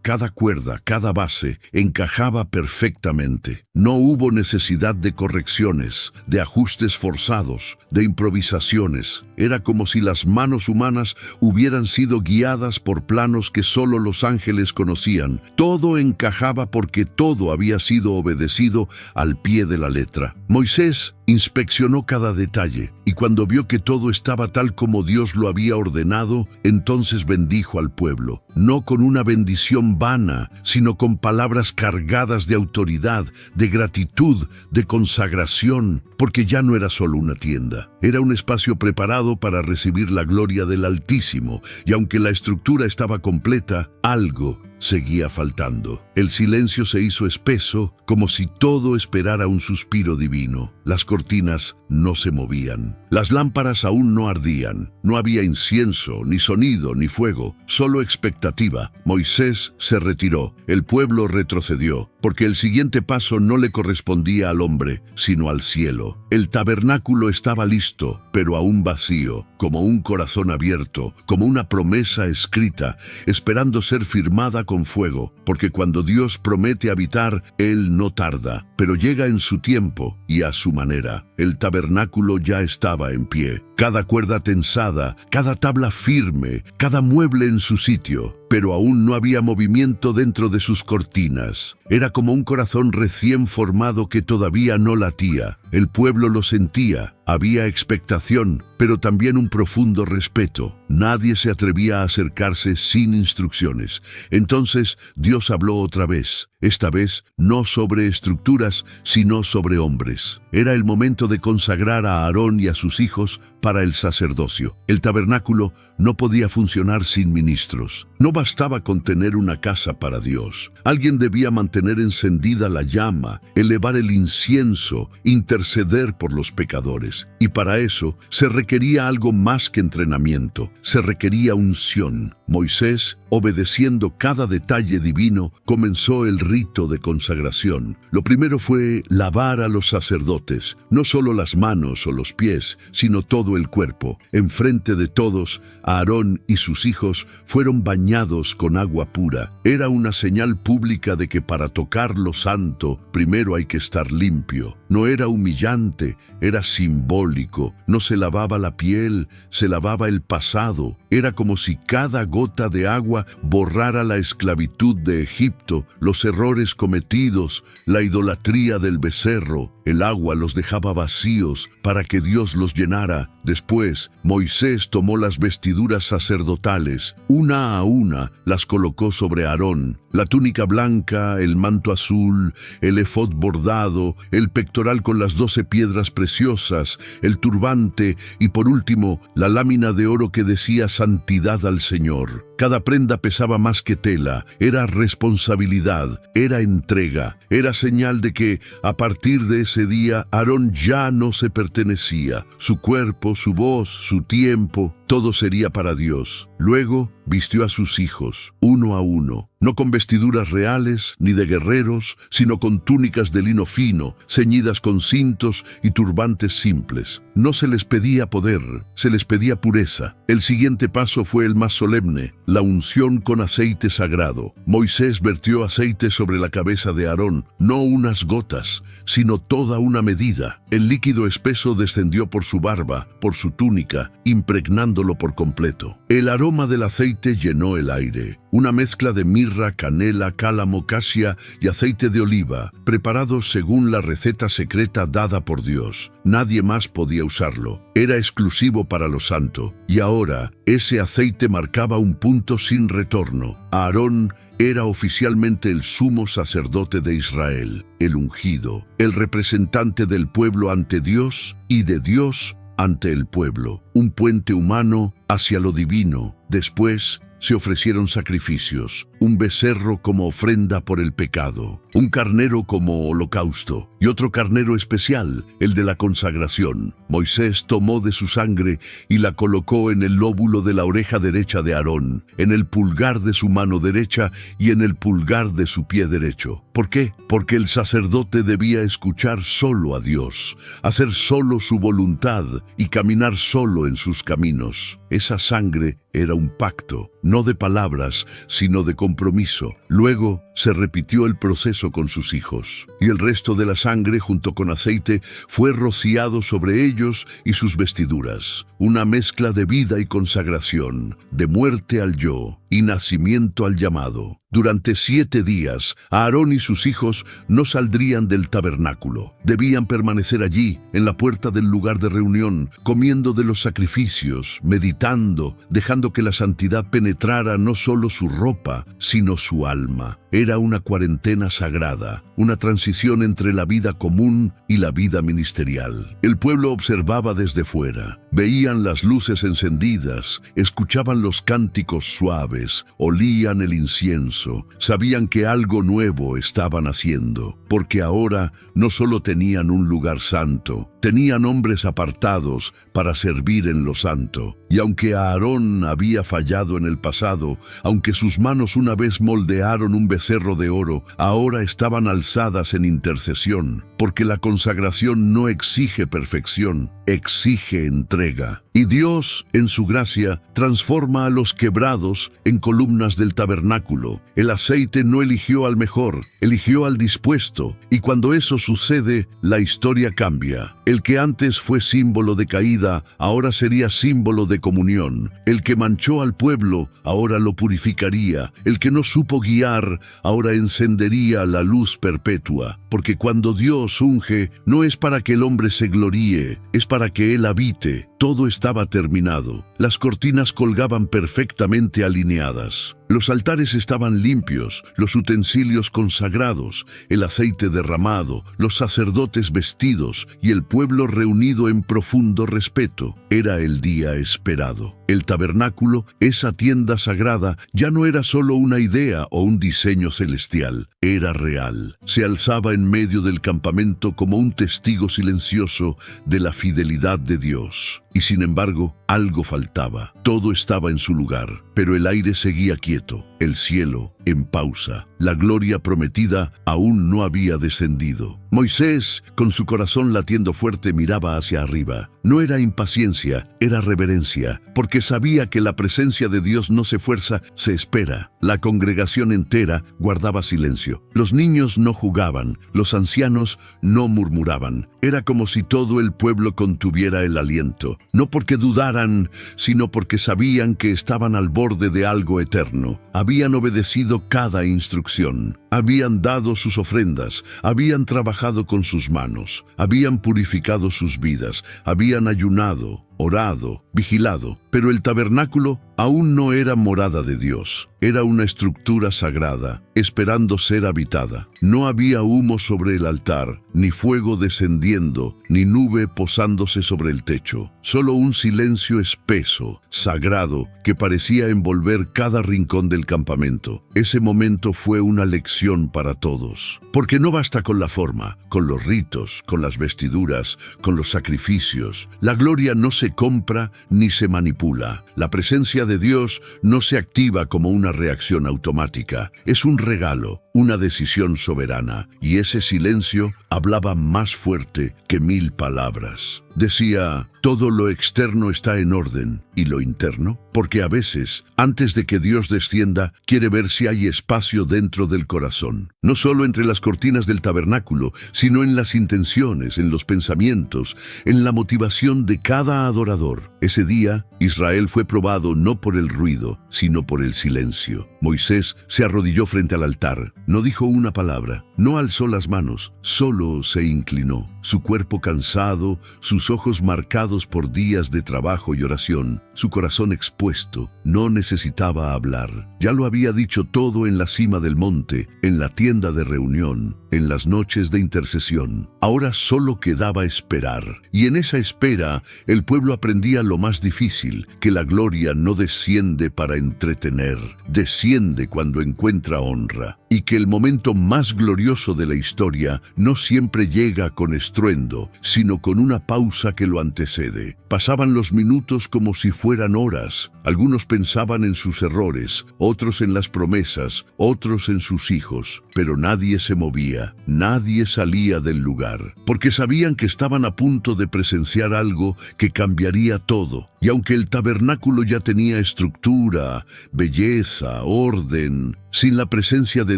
cada cuerda, cada base encajaba perfectamente. No hubo necesidad de correcciones, de ajustes forzados, de improvisaciones. Era como si las manos humanas hubieran sido guiadas por planos que solo los ángeles conocían. Todo encajaba porque todo había sido obedecido al pie de la letra. Moisés inspeccionó cada detalle, y cuando vio que todo estaba tal como Dios lo había ordenado, entonces bendijo al pueblo, no con una bendición vana, sino con palabras cargadas de autoridad, de gratitud, de consagración, porque ya no era solo una tienda, era un espacio preparado para recibir la gloria del Altísimo, y aunque la estructura estaba completa, algo seguía faltando. El silencio se hizo espeso, como si todo esperara un suspiro divino. Las cortinas no se movían. Las lámparas aún no ardían. No había incienso, ni sonido, ni fuego, solo expectativa. Moisés se retiró. El pueblo retrocedió, porque el siguiente paso no le correspondía al hombre, sino al cielo. El tabernáculo estaba listo, pero aún vacío, como un corazón abierto, como una promesa escrita, esperando ser firmada con fuego, porque cuando Dios promete habitar, Él no tarda, pero llega en su tiempo y a su manera. El tabernáculo ya estaba en pie, cada cuerda tensada, cada tabla firme, cada mueble en su sitio, pero aún no había movimiento dentro de sus cortinas. Era como un corazón recién formado que todavía no latía. El pueblo lo sentía, había expectación, pero también un profundo respeto. Nadie se atrevía a acercarse sin instrucciones. Entonces Dios habló otra vez, esta vez no sobre estructuras, sino sobre hombres. Era el momento de consagrar a Aarón y a sus hijos para el sacerdocio. El tabernáculo no podía funcionar sin ministros. No bastaba con tener una casa para Dios. Alguien debía mantener encendida la llama, elevar el incienso, interceder por los pecadores. Y para eso se requería algo más que entrenamiento. Se requería unción. Moisés, obedeciendo cada detalle divino, comenzó el rito de consagración. Lo primero fue lavar a los sacerdotes, no solo las manos o los pies, sino todo el cuerpo. Enfrente de todos, Aarón y sus hijos fueron bañados con agua pura. Era una señal pública de que para tocar lo santo, primero hay que estar limpio. No era humillante, era simbólico. No se lavaba la piel, se lavaba el pasado. Era como si cada gota de agua borrara la esclavitud de Egipto, los errores cometidos, la idolatría del becerro. El agua los dejaba vacíos para que Dios los llenara. Después, Moisés tomó las vestiduras sacerdotales. Una a una las colocó sobre Aarón. La túnica blanca, el manto azul, el efod bordado, el pectoral con las 12 piedras preciosas, el turbante y por último, la lámina de oro que decía santidad al Señor. Cada prenda pesaba más que tela, era responsabilidad, era entrega, era señal de que, a partir de ese día, Aarón ya no se pertenecía. Su cuerpo, su voz, su tiempo, todo sería para Dios. Luego, vistió a sus hijos, uno a uno. no con vestiduras reales ni de guerreros, sino con túnicas de lino fino, ceñidas con cintos y turbantes simples. No se les pedía poder, se les pedía pureza. El siguiente paso fue el más solemne, la unción con aceite sagrado. Moisés vertió aceite sobre la cabeza de Aarón, no unas gotas, sino toda una medida. El líquido espeso descendió por su barba, por su túnica, impregnándolo por completo. El aroma del aceite llenó el aire, una mezcla de mirra, canela, cálamo, casia y aceite de oliva, preparados según la receta secreta dada por Dios. Nadie más podía usarlo. Era exclusivo para lo santo. Y ahora, ese aceite marcaba un punto sin retorno. Aarón era oficialmente el sumo sacerdote de Israel, el ungido, el representante del pueblo ante Dios y de Dios ante el pueblo, un puente humano hacia lo divino. Después se ofrecieron sacrificios, un becerro como ofrenda por el pecado, un carnero como holocausto y otro carnero especial, el de la consagración. Moisés tomó de su sangre y la colocó en el lóbulo de la oreja derecha de Aarón, en el pulgar de su mano derecha y en el pulgar de su pie derecho. ¿Por qué? Porque el sacerdote debía escuchar solo a Dios, hacer solo su voluntad y caminar solo en sus caminos. Esa sangre era un pacto, no de palabras, sino de compromiso. Luego se repitió el proceso con sus hijos, y el resto de la sangre, junto con aceite, fue rociado sobre ellos y sus vestiduras. Una mezcla de vida y consagración, de muerte al yo y nacimiento al llamado. Durante 7 días, Aarón y sus hijos no saldrían del tabernáculo. Debían permanecer allí, en la puerta del lugar de reunión, comiendo de los sacrificios, meditando, dejando que la santidad penetrara no solo su ropa, sino su alma. Era una cuarentena sagrada, una transición entre la vida común y la vida ministerial. El pueblo observaba desde fuera. Veían las luces encendidas, escuchaban los cánticos suaves, olían el incienso, sabían que algo nuevo estaban haciendo, porque ahora no solo tenían un lugar santo, tenían hombres apartados para servir en lo santo. Y aunque Aarón había fallado en el pasado, aunque sus manos una vez moldearon un becerro de oro, ahora estaban alzadas en intercesión, porque la consagración no exige perfección, exige entrega. Y Dios, en su gracia, transforma a los quebrados en columnas del tabernáculo. El aceite no eligió al mejor, eligió al dispuesto. Y cuando eso sucede, la historia cambia. El que antes fue símbolo de caída, ahora sería símbolo de comunión. El que manchó al pueblo, ahora lo purificaría. El que no supo guiar, ahora encendería la luz perpetua. Porque cuando Dios unge, no es para que el hombre se gloríe, es para que Él habite. Todo estaba terminado. Las cortinas colgaban perfectamente alineadas. Los altares estaban limpios, los utensilios consagrados, el aceite derramado, los sacerdotes vestidos y el pueblo reunido en profundo respeto. Era el día esperado. El tabernáculo, esa tienda sagrada, ya no era solo una idea o un diseño celestial, era real. Se alzaba en medio del campamento como un testigo silencioso de la fidelidad de Dios. Y sin embargo, algo faltaba. Todo estaba en su lugar, pero el aire seguía quieto, el cielo en pausa. La gloria prometida aún no había descendido. Moisés, con su corazón latiendo fuerte, miraba hacia arriba. No era impaciencia, era reverencia, porque sabía que la presencia de Dios no se fuerza, se espera. La congregación entera guardaba silencio. Los niños no jugaban, los ancianos no murmuraban. Era como si todo el pueblo contuviera el aliento, no porque dudaran, sino porque sabían que estaban al borde de algo eterno. Habían obedecido cada instrucción, habían dado sus ofrendas, habían trabajado con sus manos, habían purificado sus vidas, habían ayunado, orado, vigilado, pero el tabernáculo aún no era morada de Dios. Era una estructura sagrada, esperando ser habitada. No había humo sobre el altar, ni fuego descendiendo, ni nube posándose sobre el techo. Solo un silencio espeso, sagrado, que parecía envolver cada rincón del campamento. Ese momento fue una lección adoración para todos. Porque no basta con la forma, con los ritos, con las vestiduras, con los sacrificios. La gloria no se compra ni se manipula. La presencia de Dios no se activa como una reacción automática. Es un regalo, una decisión soberana. Y ese silencio hablaba más fuerte que 1000 palabras. Decía, todo lo externo está en orden, ¿y lo interno? Porque a veces, antes de que Dios descienda, quiere ver si hay espacio dentro del corazón. No solo entre las cortinas del tabernáculo, sino en las intenciones, en los pensamientos, en la motivación de cada adorador. Ese día, Israel fue probado no por el ruido, sino por el silencio. Moisés se arrodilló frente al altar. No dijo una palabra, no alzó las manos, solo se inclinó. Su cuerpo cansado, sus ojos marcados por días de trabajo y oración, su corazón expuesto, no necesitaba hablar. Ya lo había dicho todo en la cima del monte, en la tienda de reunión, en las noches de intercesión. Ahora solo quedaba esperar. Y en esa espera, el pueblo aprendía lo más difícil, que la gloria no desciende para entretener, desciende cuando encuentra honra. Y que el momento más glorioso de la historia no siempre llega con estruendo, sino con una pausa que lo antecede. Pasaban los minutos como si fueran horas. Algunos pensaban en sus errores, otros en las promesas, otros en sus hijos, pero nadie se movía, nadie salía del lugar, porque sabían que estaban a punto de presenciar algo que cambiaría todo. Y aunque el tabernáculo ya tenía estructura, belleza, orden, sin la presencia de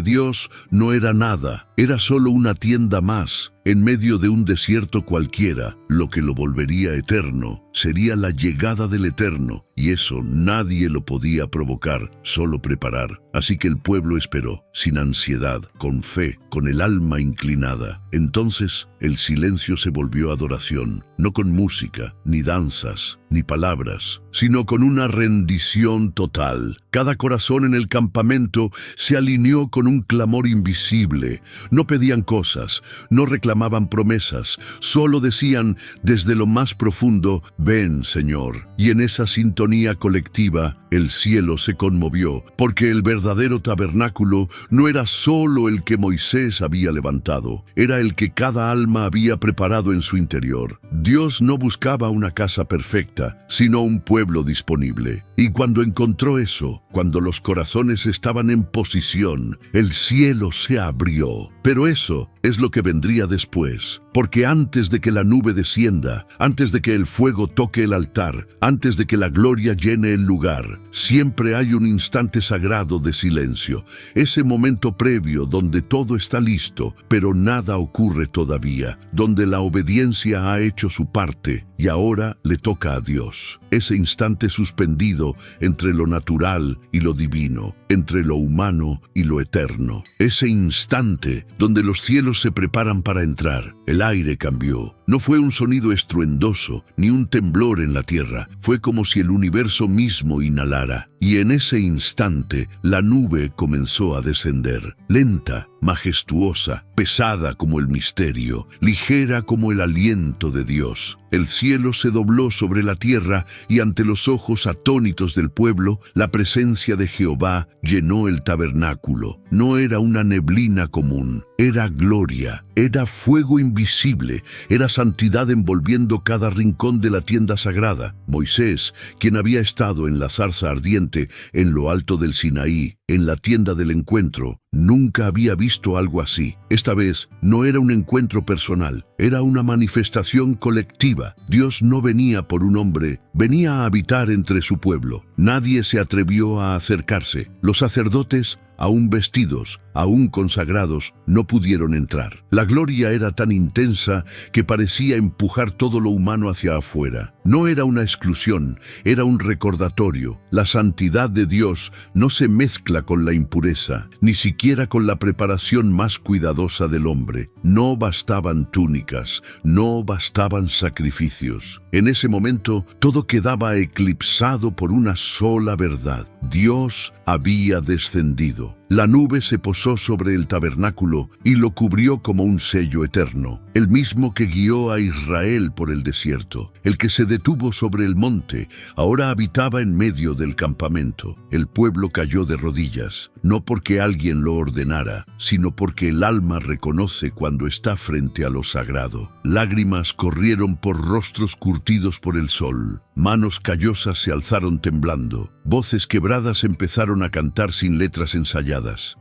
Dios no era nada, era solo una tienda más, en medio de un desierto cualquiera. Lo que lo volvería eterno sería la llegada del Eterno, y eso nadie lo podía provocar, solo preparar. Así que el pueblo esperó, sin ansiedad, con fe, con el alma inclinada. Entonces el silencio se volvió adoración, no con música, ni danzas, ni palabras, sino con una rendición total. Cada corazón en el campamento se alineó con un clamor invisible. No pedían cosas, no reclamaban promesas, solo decían desde lo más profundo, ven, Señor. Y en esa sintonía colectiva, el cielo se conmovió, porque el verdadero tabernáculo no era solo el que Moisés había levantado, era el que cada alma había preparado en su interior. Dios no buscaba una casa perfecta, sino un pueblo disponible. Y cuando encontró eso, cuando los corazones estaban en posición, el cielo se abrió. Pero eso es lo que vendría después, porque antes de que la nube descienda, antes de que el fuego toque el altar, antes de que la gloria llene el lugar, siempre hay un instante sagrado de silencio, ese momento previo donde todo está listo, pero nada ocurre todavía, donde la obediencia ha hecho su parte y ahora le toca a Dios. Ese instante suspendido entre lo natural y lo divino, entre lo humano y lo eterno. Ese instante donde los cielos se preparan para entrar. El aire cambió. No fue un sonido estruendoso, ni un temblor en la tierra. Fue como si el universo mismo inhalara. Y en ese instante, la nube comenzó a descender. Lenta, majestuosa, pesada como el misterio, ligera como el aliento de Dios. El cielo se dobló sobre la tierra y ante los ojos atónitos del pueblo, la presencia de Jehová llenó el tabernáculo. No era una neblina común, era gloria, era fuego invisible, era santidad envolviendo cada rincón de la tienda sagrada. Moisés, quien había estado en la zarza ardiente en lo alto del Sinaí, en la tienda del encuentro, nunca había visto algo así. Esta vez no era un encuentro personal, era una manifestación colectiva. Dios no venía por un hombre, venía a habitar entre su pueblo. Nadie se atrevió a acercarse. Los sacerdotes, aún vestidos, aún consagrados, no pudieron entrar. La gloria era tan intensa que parecía empujar todo lo humano hacia afuera. No era una exclusión, era un recordatorio. La santidad de Dios no se mezcla con la impureza, ni siquiera con la preparación más cuidadosa del hombre. No bastaban túnicas, no bastaban sacrificios. En ese momento, todo quedaba eclipsado por una sola verdad. Dios había descendido. La nube se posó sobre el tabernáculo y lo cubrió como un sello eterno, el mismo que guió a Israel por el desierto, el que se detuvo sobre el monte, ahora habitaba en medio del campamento. El pueblo cayó de rodillas, no porque alguien lo ordenara, sino porque el alma reconoce cuando está frente a lo sagrado. Lágrimas corrieron por rostros curtidos por el sol, manos callosas se alzaron temblando, voces quebradas empezaron a cantar sin letras ensayadas.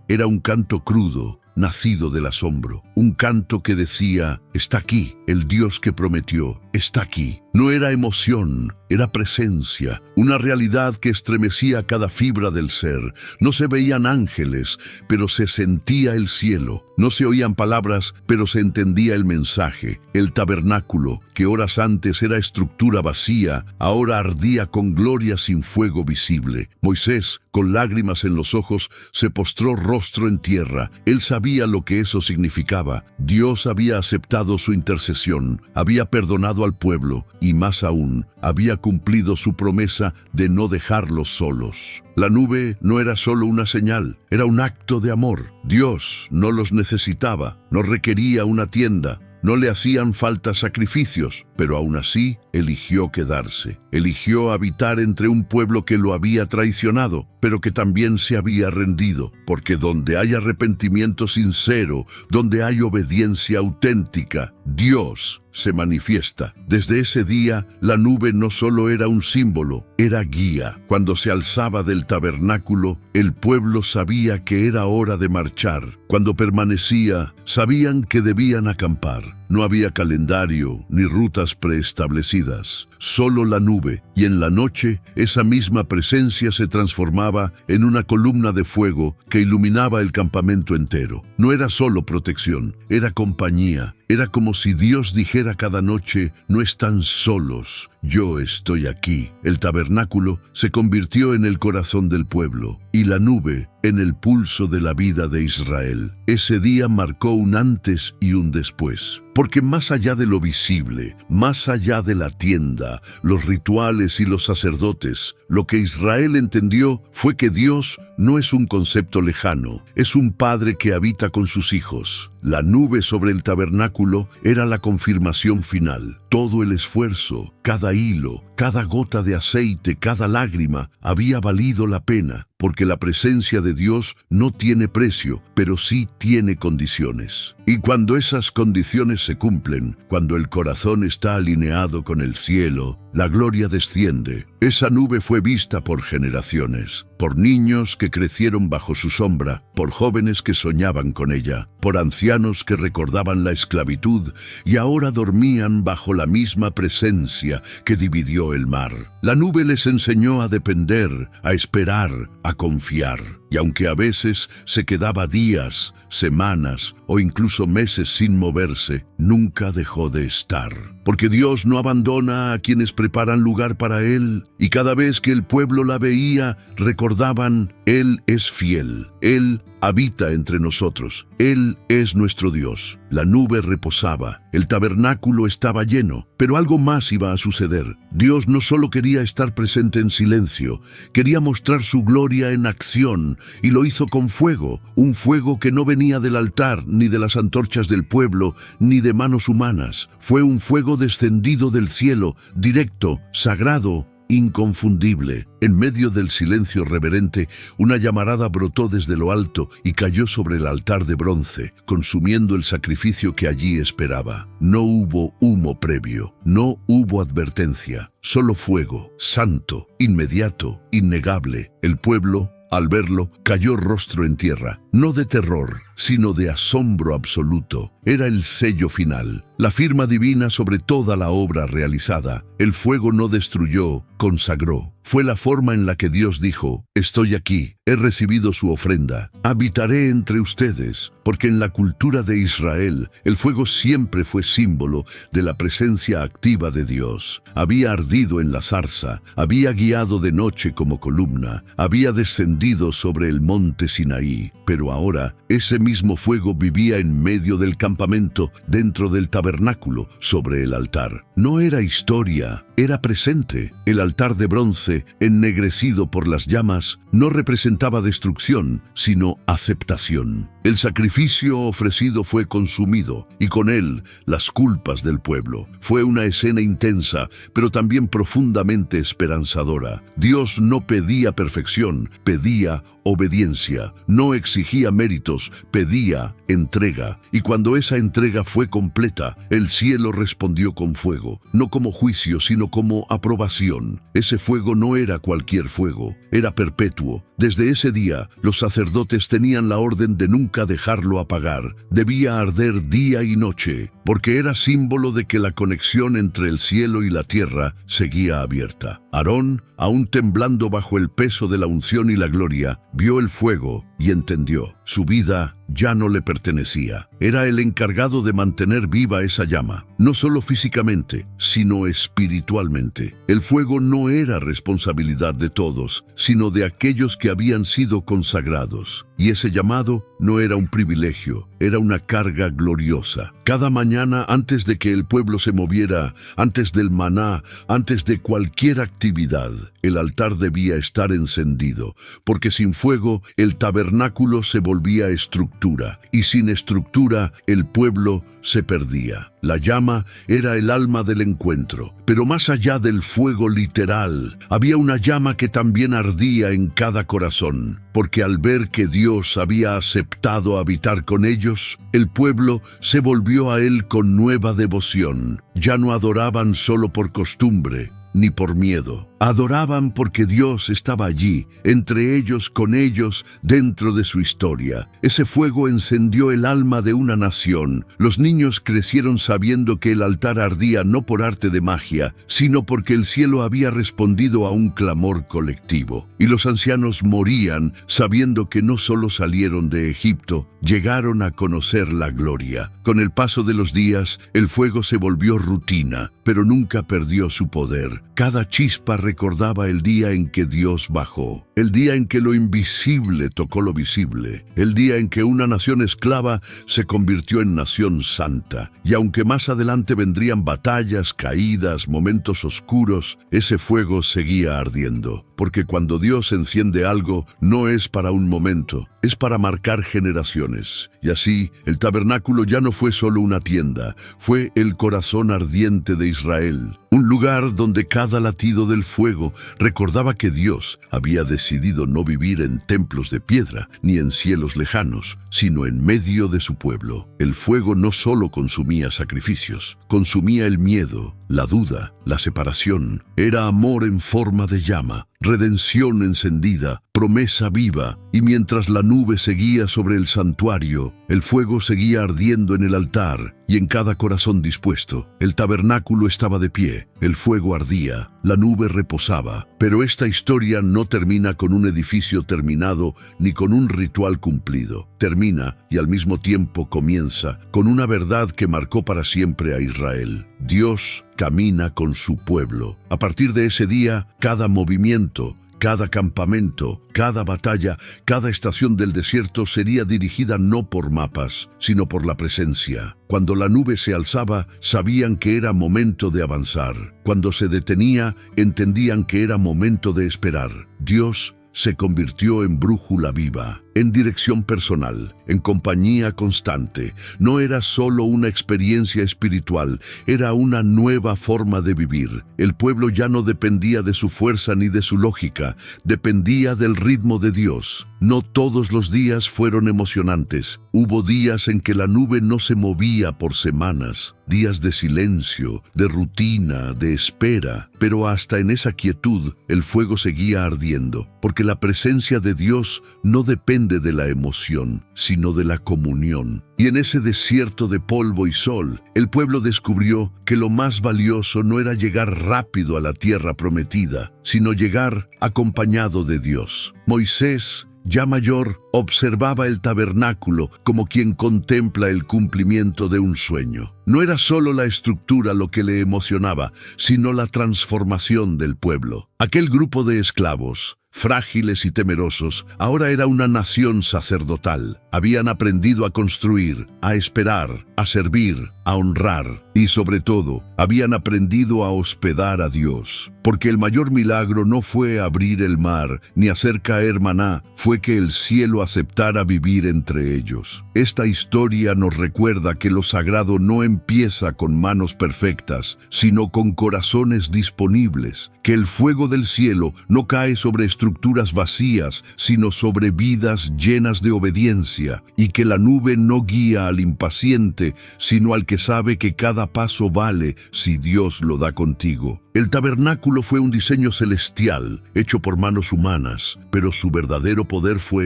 Era un canto crudo, nacido del asombro, un canto que decía: está aquí, el Dios que prometió, está aquí. No era emoción, era presencia, una realidad que estremecía cada fibra del ser. No se veían ángeles, pero se sentía el cielo. No se oían palabras, pero se entendía el mensaje. El tabernáculo, que horas antes era estructura vacía, ahora ardía con gloria sin fuego visible. Moisés, con lágrimas en los ojos, se postró rostro en tierra. Él sabía lo que eso significaba. Dios había aceptado su intercesión, había perdonado al pueblo y, más aún, había cumplido su promesa de no dejarlos solos. La nube no era solo una señal, era un acto de amor. Dios no los necesitaba, no requería una tienda, no le hacían falta sacrificios, pero aún así eligió quedarse. Eligió habitar entre un pueblo que lo había traicionado, pero que también se había rendido, porque donde hay arrepentimiento sincero, donde hay obediencia auténtica, Dios se manifiesta. Desde ese día, la nube no solo era un símbolo, era guía. Cuando se alzaba del tabernáculo, el pueblo sabía que era hora de marchar. Cuando permanecía, sabían que debían acampar. No había calendario ni rutas preestablecidas, solo la nube, y en la noche esa misma presencia se transformaba en una columna de fuego que iluminaba el campamento entero. No era solo protección, era compañía. Era como si Dios dijera cada noche: no están solos, yo estoy aquí. El tabernáculo se convirtió en el corazón del pueblo y la nube en el pulso de la vida de Israel. Ese día marcó un antes y un después, porque más allá de lo visible, más allá de la tienda, los rituales y los sacerdotes, lo que Israel entendió fue que Dios no es un concepto lejano, es un padre que habita con sus hijos. La nube sobre el tabernáculo era la confirmación final. Todo el esfuerzo, cada hilo, cada gota de aceite, cada lágrima había valido la pena, porque la presencia de Dios no tiene precio, pero sí tiene condiciones. Y cuando esas condiciones se cumplen, cuando el corazón está alineado con el cielo, la gloria desciende. Esa nube fue vista por generaciones, por niños que crecieron bajo su sombra, por jóvenes que soñaban con ella, por ancianos que recordaban la esclavitud y ahora dormían bajo la misma presencia que dividió el mar. La nube les enseñó a depender, a esperar, a confiar. Y aunque a veces se quedaba días, semanas o incluso meses sin moverse, nunca dejó de estar. Porque Dios no abandona a quienes preparan lugar para Él, y cada vez que el pueblo la veía, recordaban: Él es fiel, Él habita entre nosotros, Él es nuestro Dios. La nube reposaba, el tabernáculo estaba lleno, pero algo más iba a suceder. Dios no solo quería estar presente en silencio, quería mostrar su gloria en acción, y lo hizo con fuego, un fuego que no venía del altar, ni de las antorchas del pueblo, ni de manos humanas. Fue un fuego descendido del cielo, directo, sagrado, inconfundible. En medio del silencio reverente, una llamarada brotó desde lo alto y cayó sobre el altar de bronce, consumiendo el sacrificio que allí esperaba. No hubo humo previo, no hubo advertencia, solo fuego, santo, inmediato, innegable. El pueblo, al verlo, cayó rostro en tierra, no de terror, sino de asombro absoluto. Era el sello final, la firma divina sobre toda la obra realizada. El fuego no destruyó, consagró. Fue la forma en la que Dios dijo: estoy aquí, he recibido su ofrenda, habitaré entre ustedes. Porque en la cultura de Israel, el fuego siempre fue símbolo de la presencia activa de Dios. Había ardido en la zarza, había guiado de noche como columna, había descendido sobre el monte Sinaí. Pero ahora, ese mismo fuego vivía en medio del campamento, dentro del tabernáculo, sobre el altar. No era historia, era presente. El altar de bronce, ennegrecido por las llamas, no representaba destrucción, sino aceptación. El sacrificio ofrecido fue consumido, y con él las culpas del pueblo. Fue una escena intensa, pero también profundamente esperanzadora. Dios no pedía perfección, pedía obediencia. No exigía méritos, pedía entrega. Y cuando esa entrega fue completa, el cielo respondió con fuego, no como juicio, sino como aprobación. Ese fuego no era cualquier fuego, era perpetuo. Desde ese día, los sacerdotes tenían la orden de nunca dejarlo apagar. Debía arder día y noche, porque era símbolo de que la conexión entre el cielo y la tierra seguía abierta. Aarón, aún temblando bajo el peso de la unción y la gloria, vio el fuego y entendió. Su vida ya no le pertenecía. Era el encargado de mantener viva esa llama, no solo físicamente, sino espiritualmente. El fuego no era responsabilidad de todos, sino de aquellos que habían sido consagrados. Y ese llamado no era un privilegio, era una carga gloriosa. Cada mañana, antes de que el pueblo se moviera, antes del maná, antes de cualquier actividad, el altar debía estar encendido, porque sin fuego el tabernáculo se volvía estructura, y sin estructura el pueblo se perdía. La llama era el alma del encuentro, pero más allá del fuego literal, había una llama que también ardía en cada corazón, porque al ver que Dios había aceptado habitar con ellos, el pueblo se volvió a Él con nueva devoción. Ya no adoraban solo por costumbre, ni por miedo. Adoraban porque Dios estaba allí, entre ellos, con ellos, dentro de su historia. Ese fuego encendió el alma de una nación. Los niños crecieron sabiendo que el altar ardía no por arte de magia, sino porque el cielo había respondido a un clamor colectivo. Y los ancianos morían sabiendo que no solo salieron de Egipto, llegaron a conocer la gloria. Con el paso de los días, el fuego se volvió rutina, pero nunca perdió su poder. Cada chispa recordaba el día en que Dios bajó, el día en que lo invisible tocó lo visible, el día en que una nación esclava se convirtió en nación santa. Y aunque más adelante vendrían batallas, caídas, momentos oscuros, ese fuego seguía ardiendo. Porque cuando Dios enciende algo, no es para un momento, es para marcar generaciones. Y así, el tabernáculo ya no fue solo una tienda, fue el corazón ardiente de Israel. Un lugar donde cada latido del fuego recordaba que Dios había decidido no vivir en templos de piedra ni en cielos lejanos, sino en medio de su pueblo. El fuego no solo consumía sacrificios, consumía el miedo, la duda, la separación. Era amor en forma de llama, redención encendida, promesa viva, y mientras la nube seguía sobre el santuario, el fuego seguía ardiendo en el altar y en cada corazón dispuesto. El tabernáculo estaba de pie, el fuego ardía, la nube reposaba. Pero esta historia no termina con un edificio terminado ni con un ritual cumplido. Termina y al mismo tiempo comienza con una verdad que marcó para siempre a Israel. Dios camina con su pueblo. A partir de ese día, cada movimiento, cada campamento, cada batalla, cada estación del desierto sería dirigida no por mapas, sino por la presencia. Cuando la nube se alzaba, sabían que era momento de avanzar. Cuando se detenía, entendían que era momento de esperar. Dios se convirtió en brújula viva, en dirección personal, en compañía constante. No era solo una experiencia espiritual, era una nueva forma de vivir. El pueblo ya no dependía de su fuerza ni de su lógica, dependía del ritmo de Dios. No todos los días fueron emocionantes. Hubo días en que la nube no se movía por semanas, días de silencio, de rutina, de espera. Pero hasta en esa quietud, el fuego seguía ardiendo, porque la presencia de Dios no depende de la emoción, sino de la comunión. Y en ese desierto de polvo y sol, el pueblo descubrió que lo más valioso no era llegar rápido a la tierra prometida, sino llegar acompañado de Dios. Moisés, ya mayor, observaba el tabernáculo como quien contempla el cumplimiento de un sueño. No era solo la estructura lo que le emocionaba, sino la transformación del pueblo. Aquel grupo de esclavos, frágiles y temerosos, ahora era una nación sacerdotal. Habían aprendido a construir, a esperar, a servir, a honrar y, sobre todo, habían aprendido a hospedar a Dios. Porque el mayor milagro no fue abrir el mar ni hacer caer maná, fue que el cielo aceptara vivir entre ellos. Esta historia nos recuerda que lo sagrado no empieza con manos perfectas, sino con corazones disponibles, que el fuego del cielo no cae sobre estructuras vacías, sino sobre vidas llenas de obediencia, y que la nube no guía al impaciente, sino al que sabe que cada paso vale si Dios lo da contigo. El tabernáculo fue un diseño celestial, hecho por manos humanas, pero su verdadero poder fue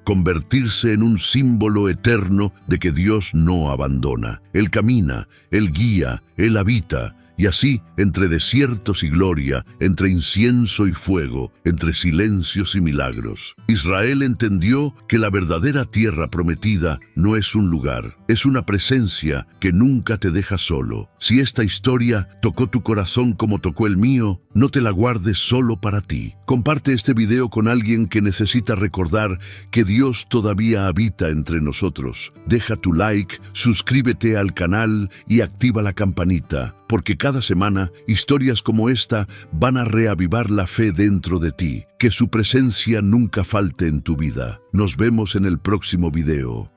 convertirse en un símbolo eterno de que Dios no abandona. Él camina, Él guía, Él habita, y así, entre desiertos y gloria, entre incienso y fuego, entre silencios y milagros. Israel entendió que la verdadera tierra prometida no es un lugar, es una presencia que nunca te deja solo. Si esta historia tocó tu corazón como tocó el mío, no te la guardes solo para ti. Comparte este video con alguien que necesita recordar que Dios todavía habita entre nosotros. Deja tu like, suscríbete al canal y activa la campanita, porque cada semana historias como esta van a reavivar la fe dentro de ti. Que su presencia nunca falte en tu vida. Nos vemos en el próximo video.